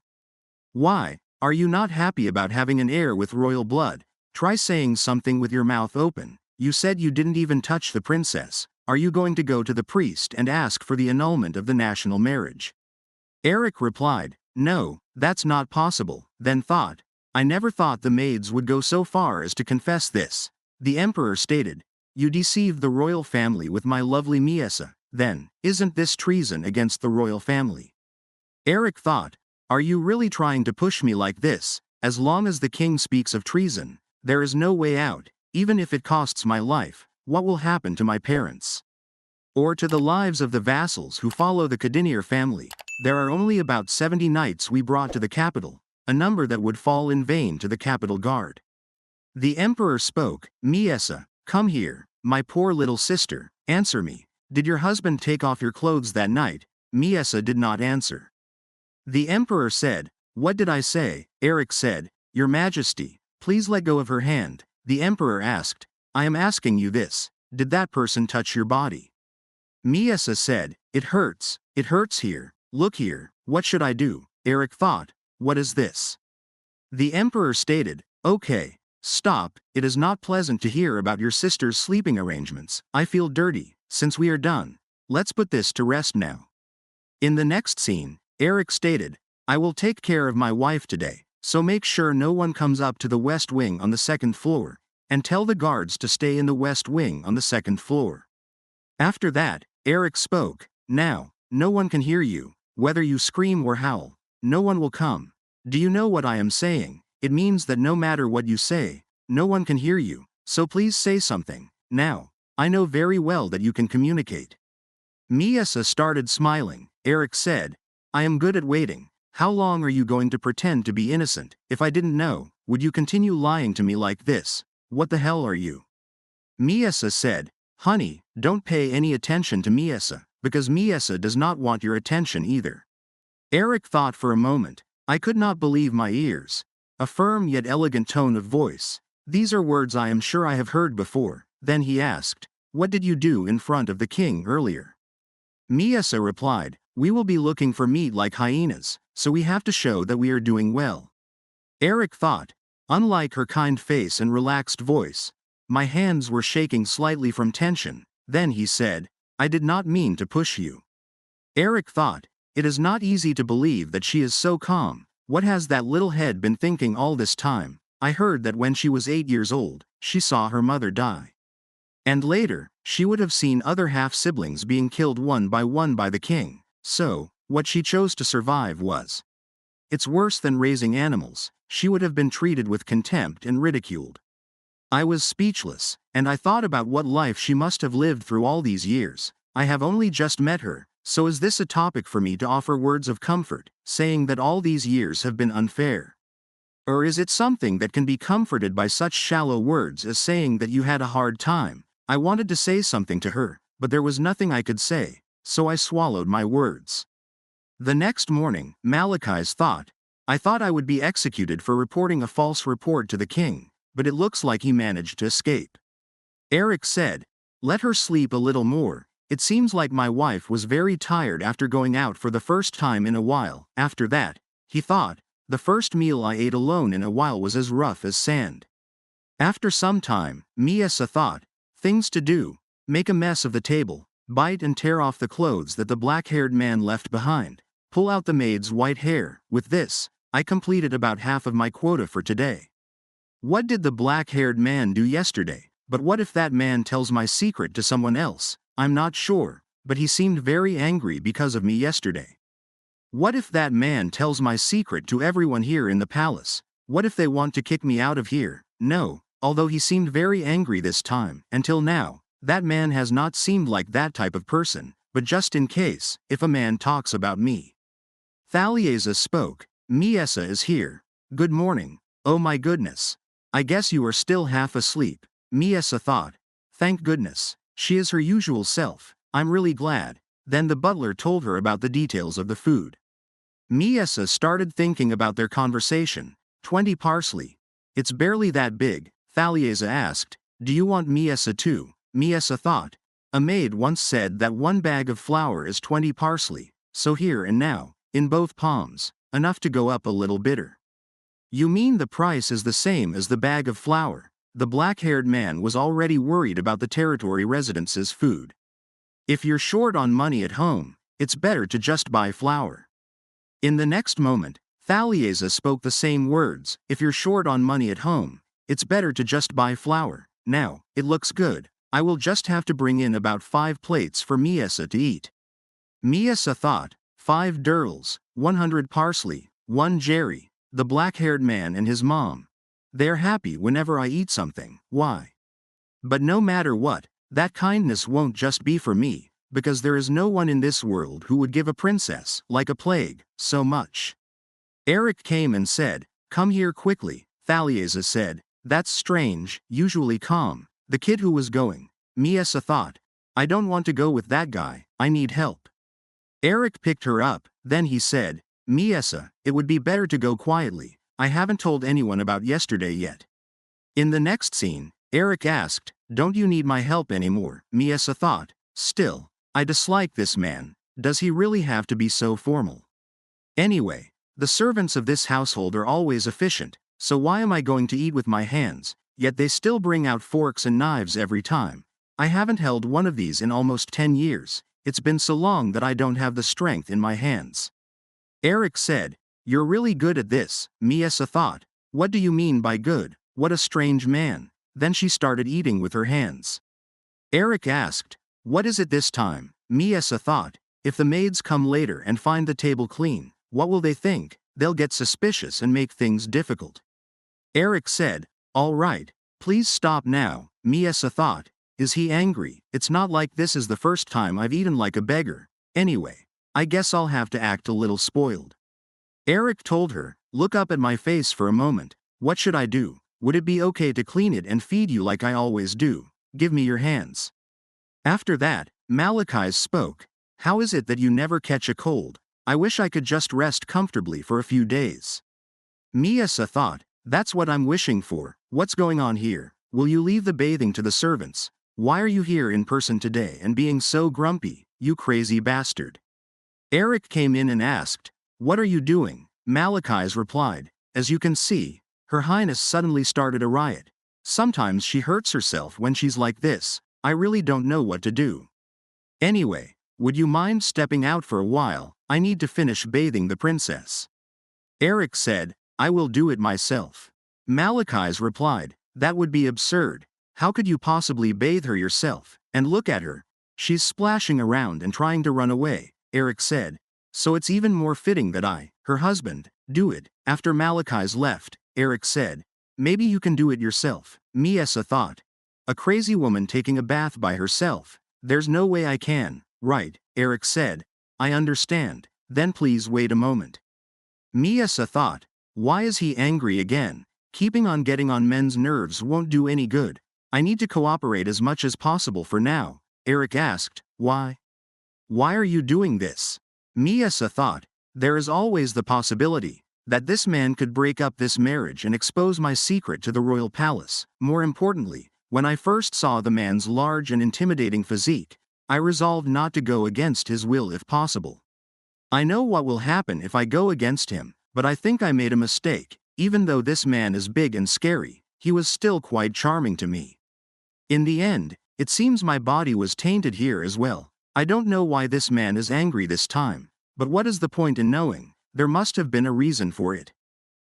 Why, are you not happy about having an heir with royal blood? Try saying something with your mouth open. You said you didn't even touch the princess. Are you going to go to the priest and ask for the annulment of the national marriage? Eric replied, no, that's not possible, then thought. I never thought the maids would go so far as to confess this. The emperor stated, you deceived the royal family with my lovely Miesa, then, isn't this treason against the royal family? Eric thought, are you really trying to push me like this? As long as the king speaks of treason, there is no way out, even if it costs my life. What will happen to my parents? Or to the lives of the vassals who follow the Kadinir family? There are only about 70 knights we brought to the capital, a number that would fall in vain to the capital guard. The emperor spoke, Miesa, come here, my poor little sister, answer me. Did your husband take off your clothes that night? Miesa did not answer. The emperor said, what did I say? Eric said, Your Majesty, please let go of her hand. The emperor asked, I am asking you this, did that person touch your body? Miesa said, it hurts here, look here, what should I do? Eric thought, what is this? The emperor stated, okay, stop, it is not pleasant to hear about your sister's sleeping arrangements. I feel dirty, since we are done. Let's put this to rest now. In the next scene, Eric stated, I will take care of my wife today, so make sure no one comes up to the west wing on the second floor, and tell the guards to stay in the west wing on the second floor. After that, Eric spoke, now, no one can hear you, whether you scream or howl, no one will come. Do you know what I am saying? It means that no matter what you say, no one can hear you, so please say something, now, I know very well that you can communicate. Miesa started smiling. Eric said, I am good at waiting. How long are you going to pretend to be innocent? If I didn't know, would you continue lying to me like this? What the hell are you? Miesa said, honey, don't pay any attention to Miesa, because Miesa does not want your attention either. Eric thought for a moment. I could not believe my ears. A firm yet elegant tone of voice. These are words I am sure I have heard before. Then he asked, what did you do in front of the king earlier? Miesa replied, we will be looking for meat like hyenas, so we have to show that we are doing well. Eric thought, unlike her kind face and relaxed voice, my hands were shaking slightly from tension. Then he said, I did not mean to push you. Eric thought, it is not easy to believe that she is so calm. What has that little head been thinking all this time? I heard that when she was 8 years old, she saw her mother die. And later, she would have seen other half-siblings being killed one by the king. So, what she chose to survive was. It's worse than raising animals. She would have been treated with contempt and ridiculed. I was speechless, and I thought about what life she must have lived through all these years. I have only just met her, so is this a topic for me to offer words of comfort, saying that all these years have been unfair? Or is it something that can be comforted by such shallow words as saying that you had a hard time? I wanted to say something to her, but there was nothing I could say, so I swallowed my words. The next morning, Malachi's thought, I thought I would be executed for reporting a false report to the king, but it looks like he managed to escape. Eric said, let her sleep a little more. It seems like my wife was very tired after going out for the first time in a while. After that, he thought, the first meal I ate alone in a while was as rough as sand. After some time, Miesa thought, things to do, make a mess of the table, bite and tear off the clothes that the black-haired man left behind, pull out the maid's white hair. With this, I completed about half of my quota for today. What did the black-haired man do yesterday? But what if that man tells my secret to someone else? I'm not sure, but he seemed very angry because of me yesterday. What if that man tells my secret to everyone here in the palace? What if they want to kick me out of here? No, although he seemed very angry this time, until now, that man has not seemed like that type of person, but just in case, if a man talks about me. Thalieza spoke, Miesa is here. Good morning. Oh my goodness. I guess you are still half asleep. Miesa thought, thank goodness, she is her usual self, I'm really glad. Then the butler told her about the details of the food. Miesa started thinking about their conversation. 20 parsley. It's barely that big, Thalieza asked, do you want Miesa too? Miesa thought, a maid once said that 1 bag of flour is 20 parsley, so here and now, in both palms, enough to go up a little bitter. You mean the price is the same as the bag of flour? The black-haired man was already worried about the territory residents' food. If you're short on money at home, it's better to just buy flour. In the next moment, Thalieza spoke the same words. If you're short on money at home, it's better to just buy flour. Now, it looks good. I will just have to bring in about 5 plates for Miesa to eat. Miesa thought, 5 dirls, 100 parsley, 1 jerry, the black-haired man and his mom. They're happy whenever I eat something, why? But no matter what, that kindness won't just be for me, because there is no one in this world who would give a princess, like a plague, so much. Eric came and said, come here quickly, Thalieza said. That's strange, usually calm. The kid who was going. Miesa thought, I don't want to go with that guy, I need help. Eric picked her up, then he said, Miesa, it would be better to go quietly, I haven't told anyone about yesterday yet. In the next scene, Eric asked, don't you need my help anymore? Miesa thought, still, I dislike this man, does he really have to be so formal? Anyway, the servants of this household are always efficient, so why am I going to eat with my hands, yet they still bring out forks and knives every time. I haven't held one of these in almost 10 years, it's been so long that I don't have the strength in my hands. Eric said, you're really good at this, Miesa thought. What do you mean by good? What a strange man. Then she started eating with her hands. Eric asked, what is it this time? Miesa thought, if the maids come later and find the table clean, what will they think? They'll get suspicious and make things difficult. Eric said, all right, please stop now, Miesa thought. Is he angry? It's not like this is the first time I've eaten like a beggar. Anyway, I guess I'll have to act a little spoiled. Eric told her, look up at my face for a moment. What should I do? Would it be okay to clean it and feed you like I always do? Give me your hands. After that, Malachi spoke. How is it that you never catch a cold? I wish I could just rest comfortably for a few days. Miesa thought, that's what I'm wishing for. What's going on here? Will you leave the bathing to the servants? Why are you here in person today and being so grumpy, you crazy bastard? Eric came in and asked, what are you doing? Malachi's replied, as you can see, Her Highness suddenly started a riot. Sometimes she hurts herself when she's like this. I really don't know what to do. Anyway, would you mind stepping out for a while? I need to finish bathing the princess. Eric said, I will do it myself. Malachi's replied, that would be absurd. How could you possibly bathe her yourself? And look at her. She's splashing around and trying to run away, Eric said. So it's even more fitting that I, her husband, do it. After Malachi's left, Eric said, maybe you can do it yourself. Miesa thought. A crazy woman taking a bath by herself. There's no way I can. Right, Eric said. I understand. Then please wait a moment. Miesa thought. Why is he angry again? Keeping on getting on men's nerves won't do any good. I need to cooperate as much as possible for now. Eric asked, why? Why are you doing this? Miesa thought, there is always the possibility that this man could break up this marriage and expose my secret to the royal palace. More importantly, when I first saw the man's large and intimidating physique, I resolved not to go against his will if possible. I know what will happen if I go against him, but I think I made a mistake. Even though this man is big and scary, he was still quite charming to me. In the end, it seems my body was tainted here as well. I don't know why this man is angry this time, but what is the point in knowing? There must have been a reason for it.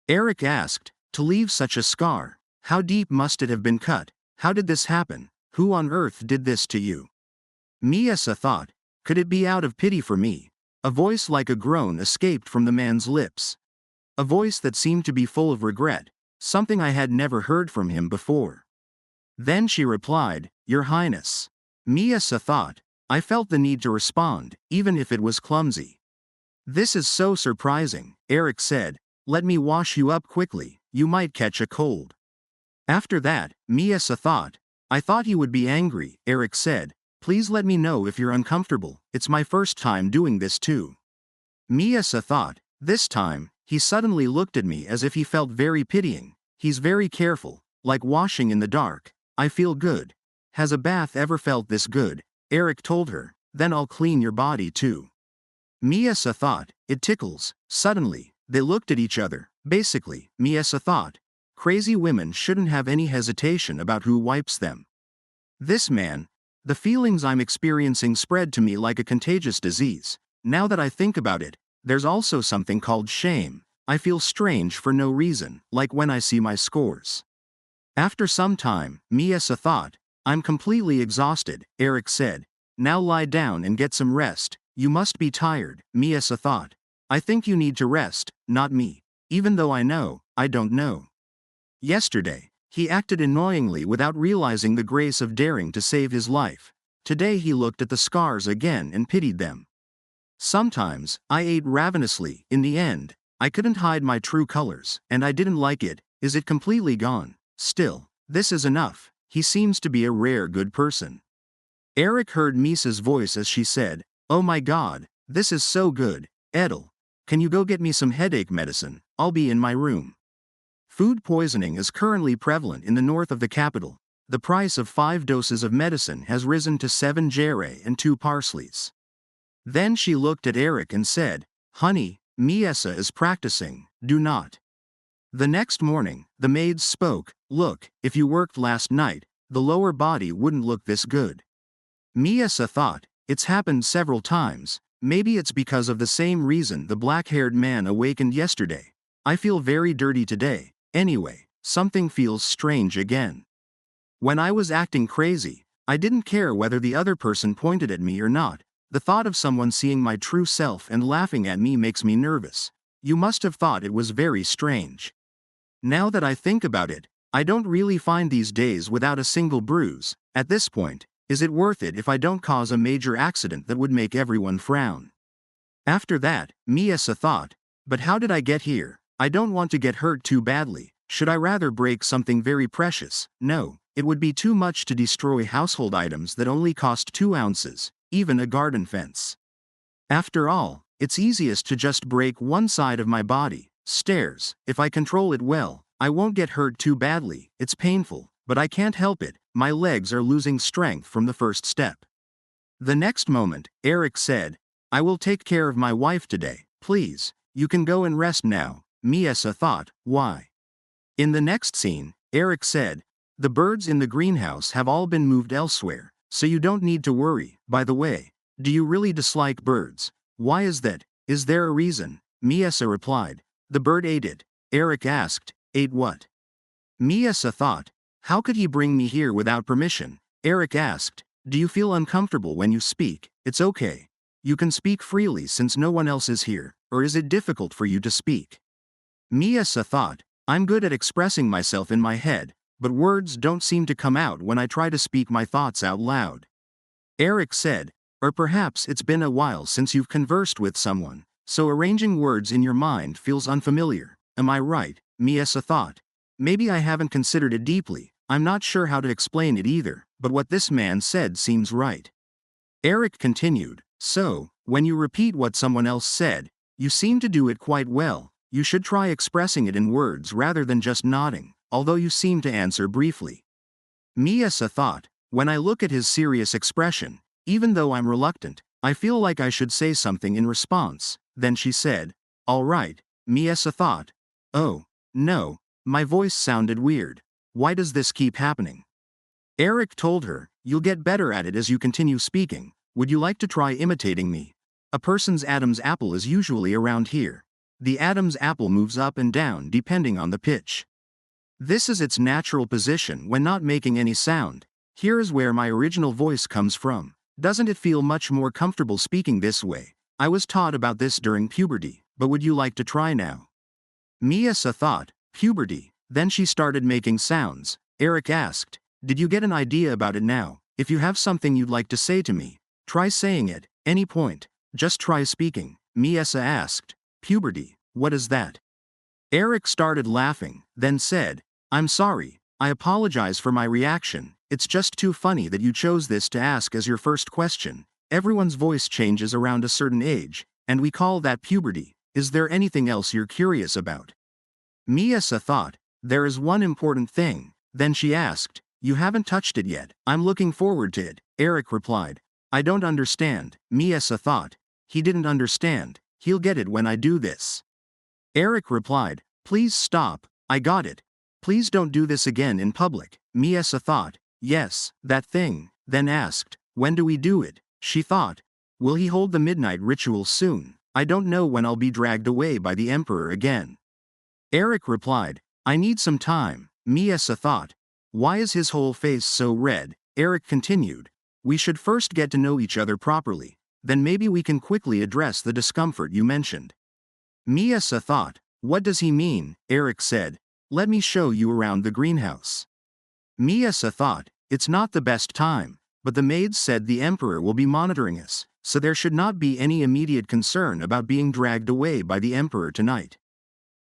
Eric asked, to leave such a scar, how deep must it have been cut? How did this happen? Who on earth did this to you? Miesa thought, could it be out of pity for me? A voice like a groan escaped from the man's lips. A voice that seemed to be full of regret, something I had never heard from him before. Then she replied, Your Highness. Miesa thought, I felt the need to respond, even if it was clumsy. This is so surprising, Eric said. Let me wash you up quickly, you might catch a cold. After that, Miesa thought, I thought he would be angry, Eric said. Please let me know if you're uncomfortable, it's my first time doing this too. Miesa thought, this time, he suddenly looked at me as if he felt very pitying. He's very careful, like washing in the dark. I feel good. Has a bath ever felt this good? Eric told her, then I'll clean your body too. Miesa thought, it tickles. Suddenly, they looked at each other. Basically, Miesa thought, Crazy women shouldn't have any hesitation about who wipes them. This man, the feelings I'm experiencing spread to me like a contagious disease. Now that I think about it, there's also something called shame. I feel strange for no reason, like when I see my scores. After some time, Miesa thought, I'm completely exhausted, Eric said. Now lie down and get some rest. You must be tired, Miesa thought. I think you need to rest, not me. Even though I know, I don't know. Yesterday, he acted annoyingly without realizing the grace of daring to save his life. Today he looked at the scars again and pitied them. Sometimes, I ate ravenously. In the end, I couldn't hide my true colors, and I didn't like it. Is it completely gone? Still, this is enough. He seems to be a rare good person. Eric heard Misa's voice as she said, Oh my god, this is so good. Edel, can you go get me some headache medicine? I'll be in my room. Food poisoning is currently prevalent in the north of the capital. The price of 5 doses of medicine has risen to 7 jere and 2 parsleys. Then she looked at Eric and said, Honey, Miesa is practicing, do not. The next morning, the maids spoke, Look, if you worked last night, the lower body wouldn't look this good. Miesa thought, it's happened several times, maybe it's because of the same reason the black-haired man awakened yesterday. I feel very dirty today. Anyway, something feels strange again. When I was acting crazy, I didn't care whether the other person pointed at me or not. The thought of someone seeing my true self and laughing at me makes me nervous. You must have thought it was very strange. Now that I think about it, I don't really find these days without a single bruise. At this point, is it worth it if I don't cause a major accident that would make everyone frown? After that, Miesa thought, but how did I get here? I don't want to get hurt too badly. Should I rather break something very precious? No, it would be too much to destroy household items that only cost 2 ounces, even a garden fence. After all, it's easiest to just break one side of my body, stairs. If I control it well, I won't get hurt too badly. It's painful, but I can't help it. My legs are losing strength from the first step. The next moment, Eric said, I will take care of my wife today. Please, you can go and rest now. Miesa thought, why? In the next scene, Eric said, the birds in the greenhouse have all been moved elsewhere, so you don't need to worry. By the way, do you really dislike birds? Why is that? Is there a reason? Miesa replied, the bird ate it. Eric asked, ate what? Miesa thought, how could he bring me here without permission? Eric asked, do you feel uncomfortable when you speak? It's okay. You can speak freely since no one else is here, or is it difficult for you to speak? Miesa thought, I'm good at expressing myself in my head, but words don't seem to come out when I try to speak my thoughts out loud. Eric said, or perhaps it's been a while since you've conversed with someone, so arranging words in your mind feels unfamiliar. Am I right? Miesa thought. Maybe I haven't considered it deeply. I'm not sure how to explain it either, but what this man said seems right. Eric continued, so, when you repeat what someone else said, you seem to do it quite well. You should try expressing it in words rather than just nodding, although you seem to answer briefly. Miesa thought, when I look at his serious expression, even though I'm reluctant, I feel like I should say something in response. Then she said, all right. Miesa thought, oh, no, my voice sounded weird. Why does this keep happening? Eric told her, you'll get better at it as you continue speaking. Would you like to try imitating me? A person's Adam's apple is usually around here. The Adam's apple moves up and down depending on the pitch. This is its natural position when not making any sound. Here is where my original voice comes from. Doesn't it feel much more comfortable speaking this way? I was taught about this during puberty, but would you like to try now? Miesa thought, puberty. Then she started making sounds. Eric asked, did you get an idea about it now? If you have something you'd like to say to me, try saying it, any point. Just try speaking. Miesa asked, puberty, what is that? Eric started laughing, then said, I'm sorry, I apologize for my reaction. It's just too funny that you chose this to ask as your first question. Everyone's voice changes around a certain age, and we call that puberty. Is there anything else you're curious about? Miesa thought, there is one important thing. Then she asked, you haven't touched it yet. I'm looking forward to it. Eric replied, I don't understand. Miesa thought, he didn't understand. He'll get it when I do this. Eric replied, please stop. I got it. Please don't do this again in public. Miesa thought, yes, that thing, then asked, when do we do it? She thought, will he hold the midnight ritual soon? I don't know when I'll be dragged away by the emperor again. Eric replied, I need some time. Miesa thought, why is his whole face so red? Eric continued, we should first get to know each other properly, then maybe we can quickly address the discomfort you mentioned. Miesa thought, what does he mean? Eric said, let me show you around the greenhouse. Miesa thought, it's not the best time, but the maids said the emperor will be monitoring us, so there should not be any immediate concern about being dragged away by the emperor tonight.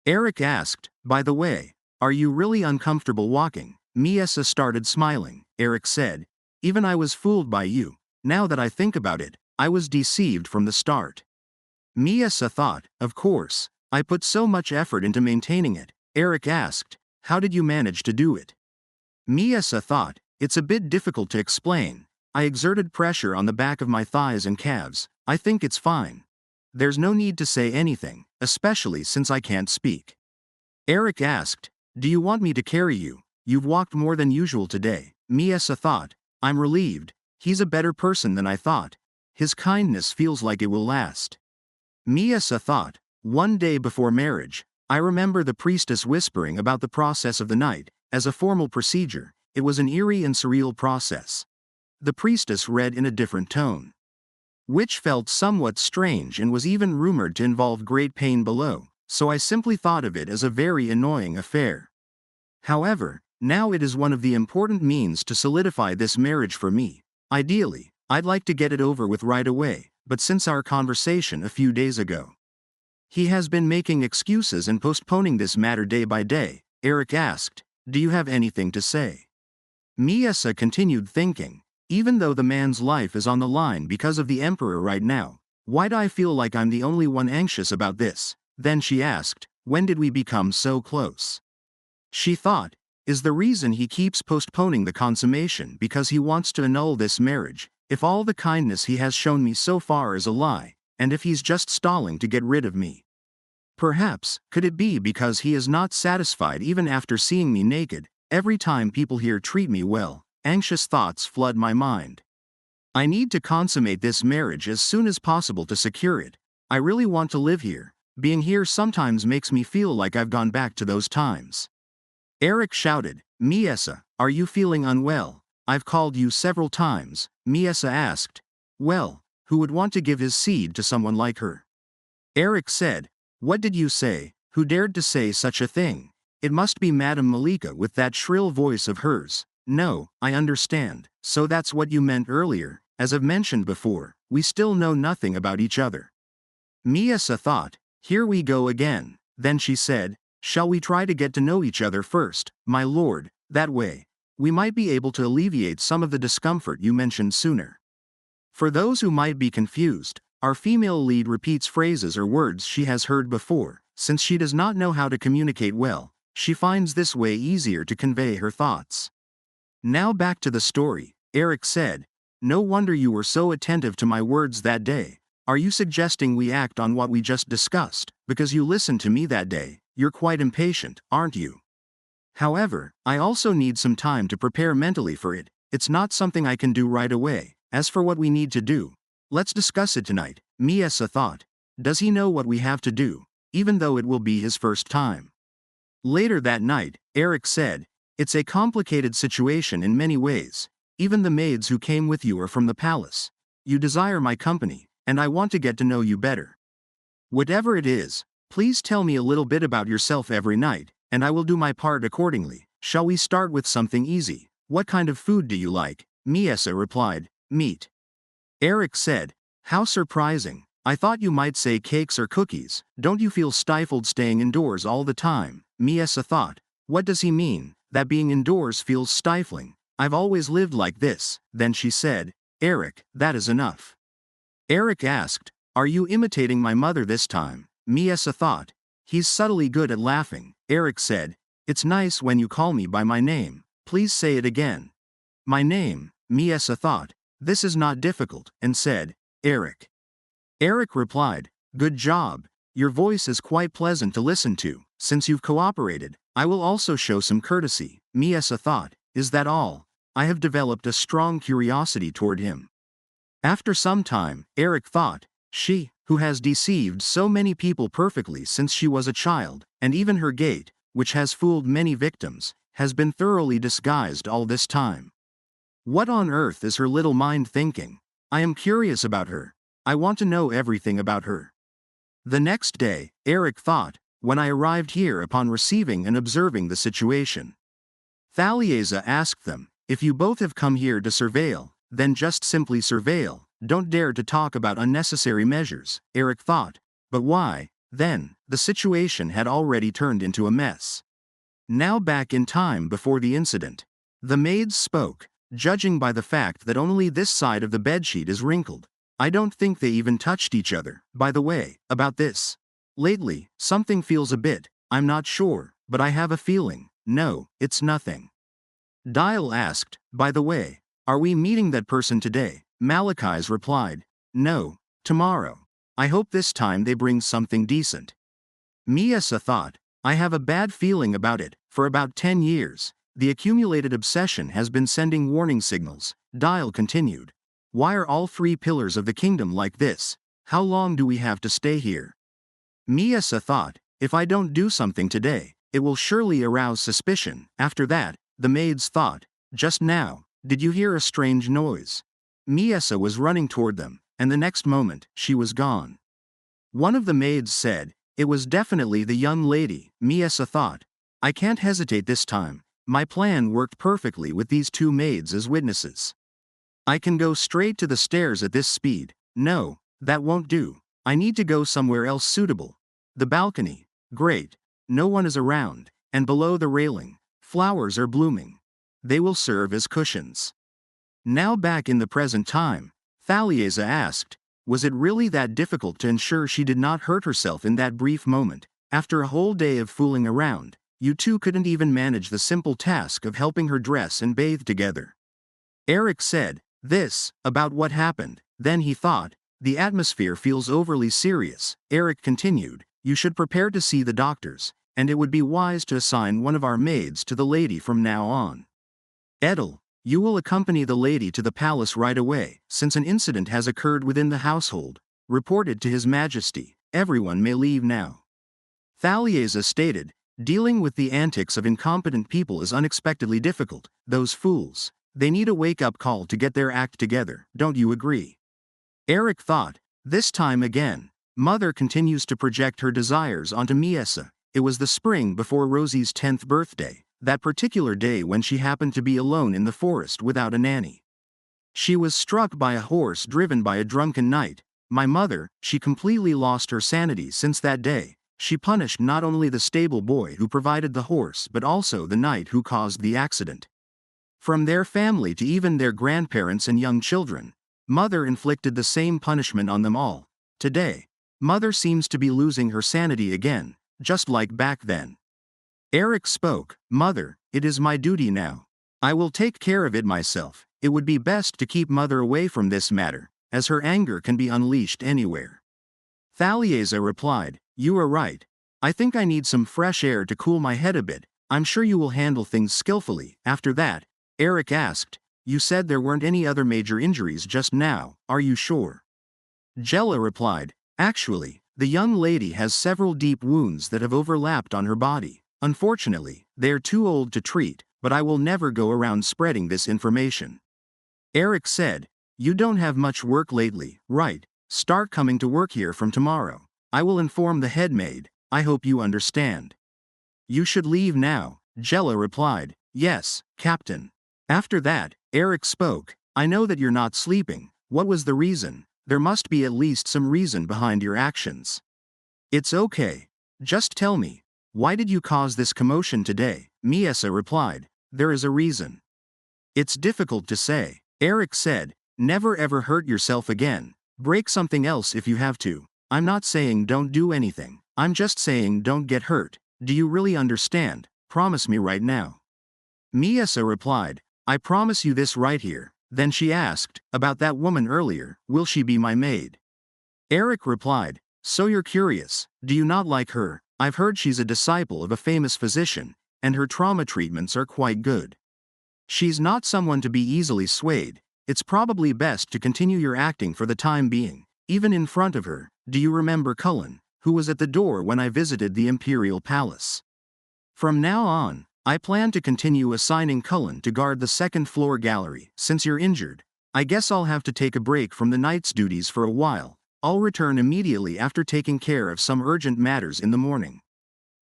Eric asked, by the way, are you really uncomfortable walking? Miesa started smiling. Eric said, even I was fooled by you. Now that I think about it, I was deceived from the start. Miesa thought, of course, I put so much effort into maintaining it. Eric asked, how did you manage to do it? Miesa thought, it's a bit difficult to explain. I exerted pressure on the back of my thighs and calves. I think it's fine. There's no need to say anything, especially since I can't speak. Eric asked, do you want me to carry you? You've walked more than usual today. Miesa thought, I'm relieved. He's a better person than I thought. His kindness feels like it will last. Miesa thought, one day before marriage, I remember the priestess whispering about the process of the night. As a formal procedure, it was an eerie and surreal process. The priestess read in a different tone, which felt somewhat strange and was even rumored to involve great pain below, so I simply thought of it as a very annoying affair. However, now it is one of the important means to solidify this marriage for me. Ideally, I'd like to get it over with right away, but since our conversation a few days ago, he has been making excuses and postponing this matter day by day. Eric asked, do you have anything to say? Miesa continued thinking, even though the man's life is on the line because of the emperor right now, why do I feel like I'm the only one anxious about this? Then she asked, when did we become so close? She thought, is the reason he keeps postponing the consummation because he wants to annul this marriage? If all the kindness he has shown me so far is a lie, and if he's just stalling to get rid of me? Perhaps, could it be because he is not satisfied even after seeing me naked? Every time people here treat me well, anxious thoughts flood my mind. I need to consummate this marriage as soon as possible to secure it. I really want to live here. Being here sometimes makes me feel like I've gone back to those times. Eric shouted, Miesa, are you feeling unwell? I've called you several times. Miesa asked, well, who would want to give his seed to someone like her? Eric said, what did you say? Who dared to say such a thing? It must be Madame Malika with that shrill voice of hers. No, I understand. So that's what you meant earlier. As I've mentioned before, we still know nothing about each other. Miesa thought, here we go again. Then she said, shall we try to get to know each other first, my lord? That way, we might be able to alleviate some of the discomfort you mentioned sooner. For those who might be confused, our female lead repeats phrases or words she has heard before. Since she does not know how to communicate well, she finds this way easier to convey her thoughts. Now back to the story. Eric said, no wonder you were so attentive to my words that day. Are you suggesting we act on what we just discussed? Because you listened to me that day, you're quite impatient, aren't you? However, I also need some time to prepare mentally for it. It's not something I can do right away. As for what we need to do, let's discuss it tonight. Miesa thought, does he know what we have to do, even though it will be his first time? Later that night, Eric said, it's a complicated situation in many ways. Even the maids who came with you are from the palace. You desire my company, and I want to get to know you better. Whatever it is, please tell me a little bit about yourself every night, and I will do my part accordingly. Shall we start with something easy? What kind of food do you like? Miesa replied, meat. Eric said, how surprising. I thought you might say cakes or cookies. Don't you feel stifled staying indoors all the time? Miesa thought, what does he mean, that being indoors feels stifling? I've always lived like this. Then she said, Eric, that is enough. Eric asked, are you imitating my mother this time? Miesa thought, he's subtly good at laughing. Eric said, it's nice when you call me by my name. Please say it again. My name. Miesa thought, this is not difficult, and said, Eric. Eric replied, good job. Your voice is quite pleasant to listen to. Since you've cooperated, I will also show some courtesy, Miesa thought. Is that all? I have developed a strong curiosity toward him. After some time, Eric thought, she, who has deceived so many people perfectly since she was a child, and even her gait, which has fooled many victims, has been thoroughly disguised all this time. What on earth is her little mind thinking? I am curious about her. I want to know everything about her. The next day, Eric thought, when I arrived here upon receiving and observing the situation. Thalieza asked them, if you both have come here to surveil, then just simply surveil, don't dare to talk about unnecessary measures, Eric thought. But why, then? The situation had already turned into a mess. Now back in time before the incident. The maids spoke, judging by the fact that only this side of the bedsheet is wrinkled. I don't think they even touched each other, by the way, about this. Lately, something feels a bit, I'm not sure, but I have a feeling. No, it's nothing. Dial asked, by the way, are we meeting that person today? Malachi's replied, no, tomorrow. I hope this time they bring something decent. Miesa thought, I have a bad feeling about it. For about 10 years, the accumulated obsession has been sending warning signals. Dial continued. Why are all 3 pillars of the kingdom like this? How long do we have to stay here? Miesa thought, if I don't do something today, it will surely arouse suspicion. After that, the maids thought, just now, did you hear a strange noise? Miesa was running toward them, and the next moment, she was gone. One of the maids said, it was definitely the young lady. Miesa thought, I can't hesitate this time. My plan worked perfectly with these 2 maids as witnesses. I can go straight to the stairs at this speed. No, that won't do. I need to go somewhere else suitable. The balcony. Great. No one is around, and below the railing, flowers are blooming. They will serve as cushions. Now back in the present time, Thalieza asked, was it really that difficult to ensure she did not hurt herself in that brief moment? After a whole day of fooling around, you 2 couldn't even manage the simple task of helping her dress and bathe together. Eric said, this, about what happened. Then he thought, the atmosphere feels overly serious. Eric continued, you should prepare to see the doctors, and it would be wise to assign one of our maids to the lady from now on. Edel, you will accompany the lady to the palace right away, since an incident has occurred within the household, reported to His Majesty. Everyone may leave now. Thalieza stated, dealing with the antics of incompetent people is unexpectedly difficult. Those fools. They need a wake-up call to get their act together, don't you agree? Eric thought, this time again, Mother continues to project her desires onto Miesa. It was the spring before Rosie's 10th birthday, that particular day when she happened to be alone in the forest without a nanny. She was struck by a horse driven by a drunken knight. My mother, she completely lost her sanity since that day. She punished not only the stable boy who provided the horse but also the knight who caused the accident. From their family to even their grandparents and young children, Mother inflicted the same punishment on them all. Today, Mother seems to be losing her sanity again, just like back then. Eric spoke, Mother, it is my duty now. I will take care of it myself. It would be best to keep Mother away from this matter, as her anger can be unleashed anywhere. Thalieza replied, you are right. I think I need some fresh air to cool my head a bit. I'm sure you will handle things skillfully. After that, Eric asked, you said there weren't any other major injuries just now, are you sure? Jella replied, actually, the young lady has several deep wounds that have overlapped on her body. Unfortunately, they are too old to treat, but I will never go around spreading this information. Eric said, you don't have much work lately, right? Start coming to work here from tomorrow. I will inform the head maid. I hope you understand. You should leave now, Jella replied, yes, Captain. After that, Eric spoke, I know that you're not sleeping. What was the reason? There must be at least some reason behind your actions. It's okay. Just tell me. Why did you cause this commotion today? Miesa replied, there is a reason. It's difficult to say. Eric said, never ever hurt yourself again. Break something else if you have to. I'm not saying don't do anything. I'm just saying don't get hurt. Do you really understand? Promise me right now. Miesa replied, I promise you this right here. Then she asked, about that woman earlier, will she be my maid? Eric replied, so you're curious, do you not like her? I've heard she's a disciple of a famous physician. and her trauma treatments are quite good. She's not someone to be easily swayed. It's probably best to continue your acting for the time being, even in front of her. Do you remember Cullen, who was at the door when I visited the Imperial Palace? From now on, I plan to continue assigning Cullen to guard the second-floor gallery. Since you're injured, I guess I'll have to take a break from the night's duties for a while. I'll return immediately after taking care of some urgent matters in the morning.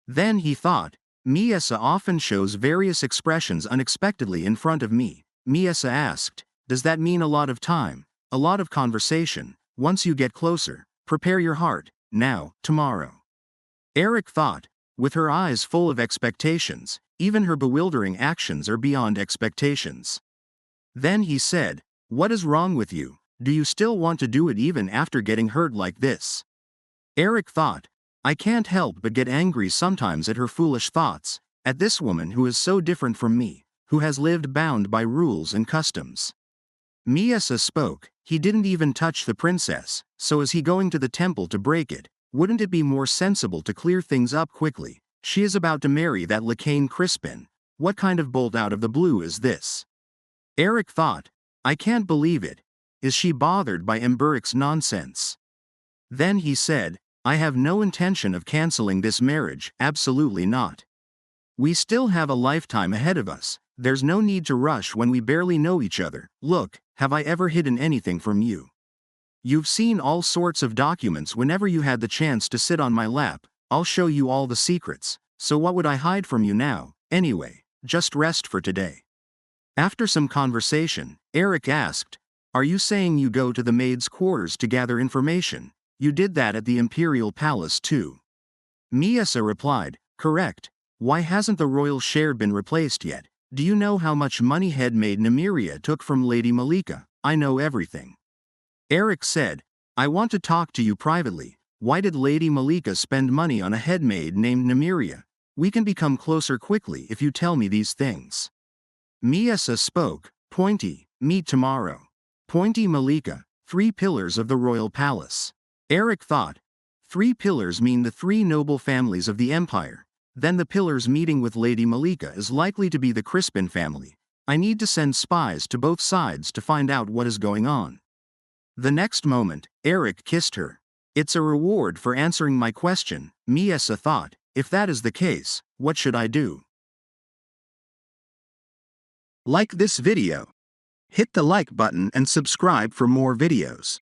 Then he thought, Miesa often shows various expressions unexpectedly in front of me. Miesa asked, does that mean a lot of time, a lot of conversation? Once you get closer, prepare your heart, now, tomorrow. Eric thought, with her eyes full of expectations, even her bewildering actions are beyond expectations. Then he said, what is wrong with you? Do you still want to do it even after getting hurt like this? Eric thought, I can't help but get angry sometimes at her foolish thoughts, at this woman who is so different from me, who has lived bound by rules and customs. Miesa spoke, he didn't even touch the princess, so is he going to the temple to break it? Wouldn't it be more sensible to clear things up quickly? She is about to marry that Lacane Crispin. What kind of bolt out of the blue is this? Eric thought, I can't believe it. Is she bothered by Emberic's nonsense? Then he said, I have no intention of canceling this marriage, absolutely not. We still have a lifetime ahead of us. There's no need to rush when we barely know each other. Look, have I ever hidden anything from you? You've seen all sorts of documents whenever you had the chance to sit on my lap. I'll show you all the secrets. So what would I hide from you now? Anyway, just rest for today. After some conversation, Eric asked, are you saying you go to the maid's quarters to gather information? You did that at the Imperial Palace too. Miesa replied, correct. Why hasn't the royal share been replaced yet? Do you know how much money headmaid Nymeria took from Lady Malika? I know everything. Eric said, I want to talk to you privately. Why did Lady Malika spend money on a headmaid named Nymeria? We can become closer quickly if you tell me these things. Miesa spoke, Pointy, meet tomorrow. Pointy Malika, 3 pillars of the royal palace. Eric thought, 3 pillars mean the 3 noble families of the empire. Then the pillars meeting with Lady Malika is likely to be the Crispin family. I need to send spies to both sides to find out what is going on. The next moment, Eric kissed her. It's a reward for answering my question, Miesa thought. If that is the case, what should I do? Like this video. Hit the like button and subscribe for more videos.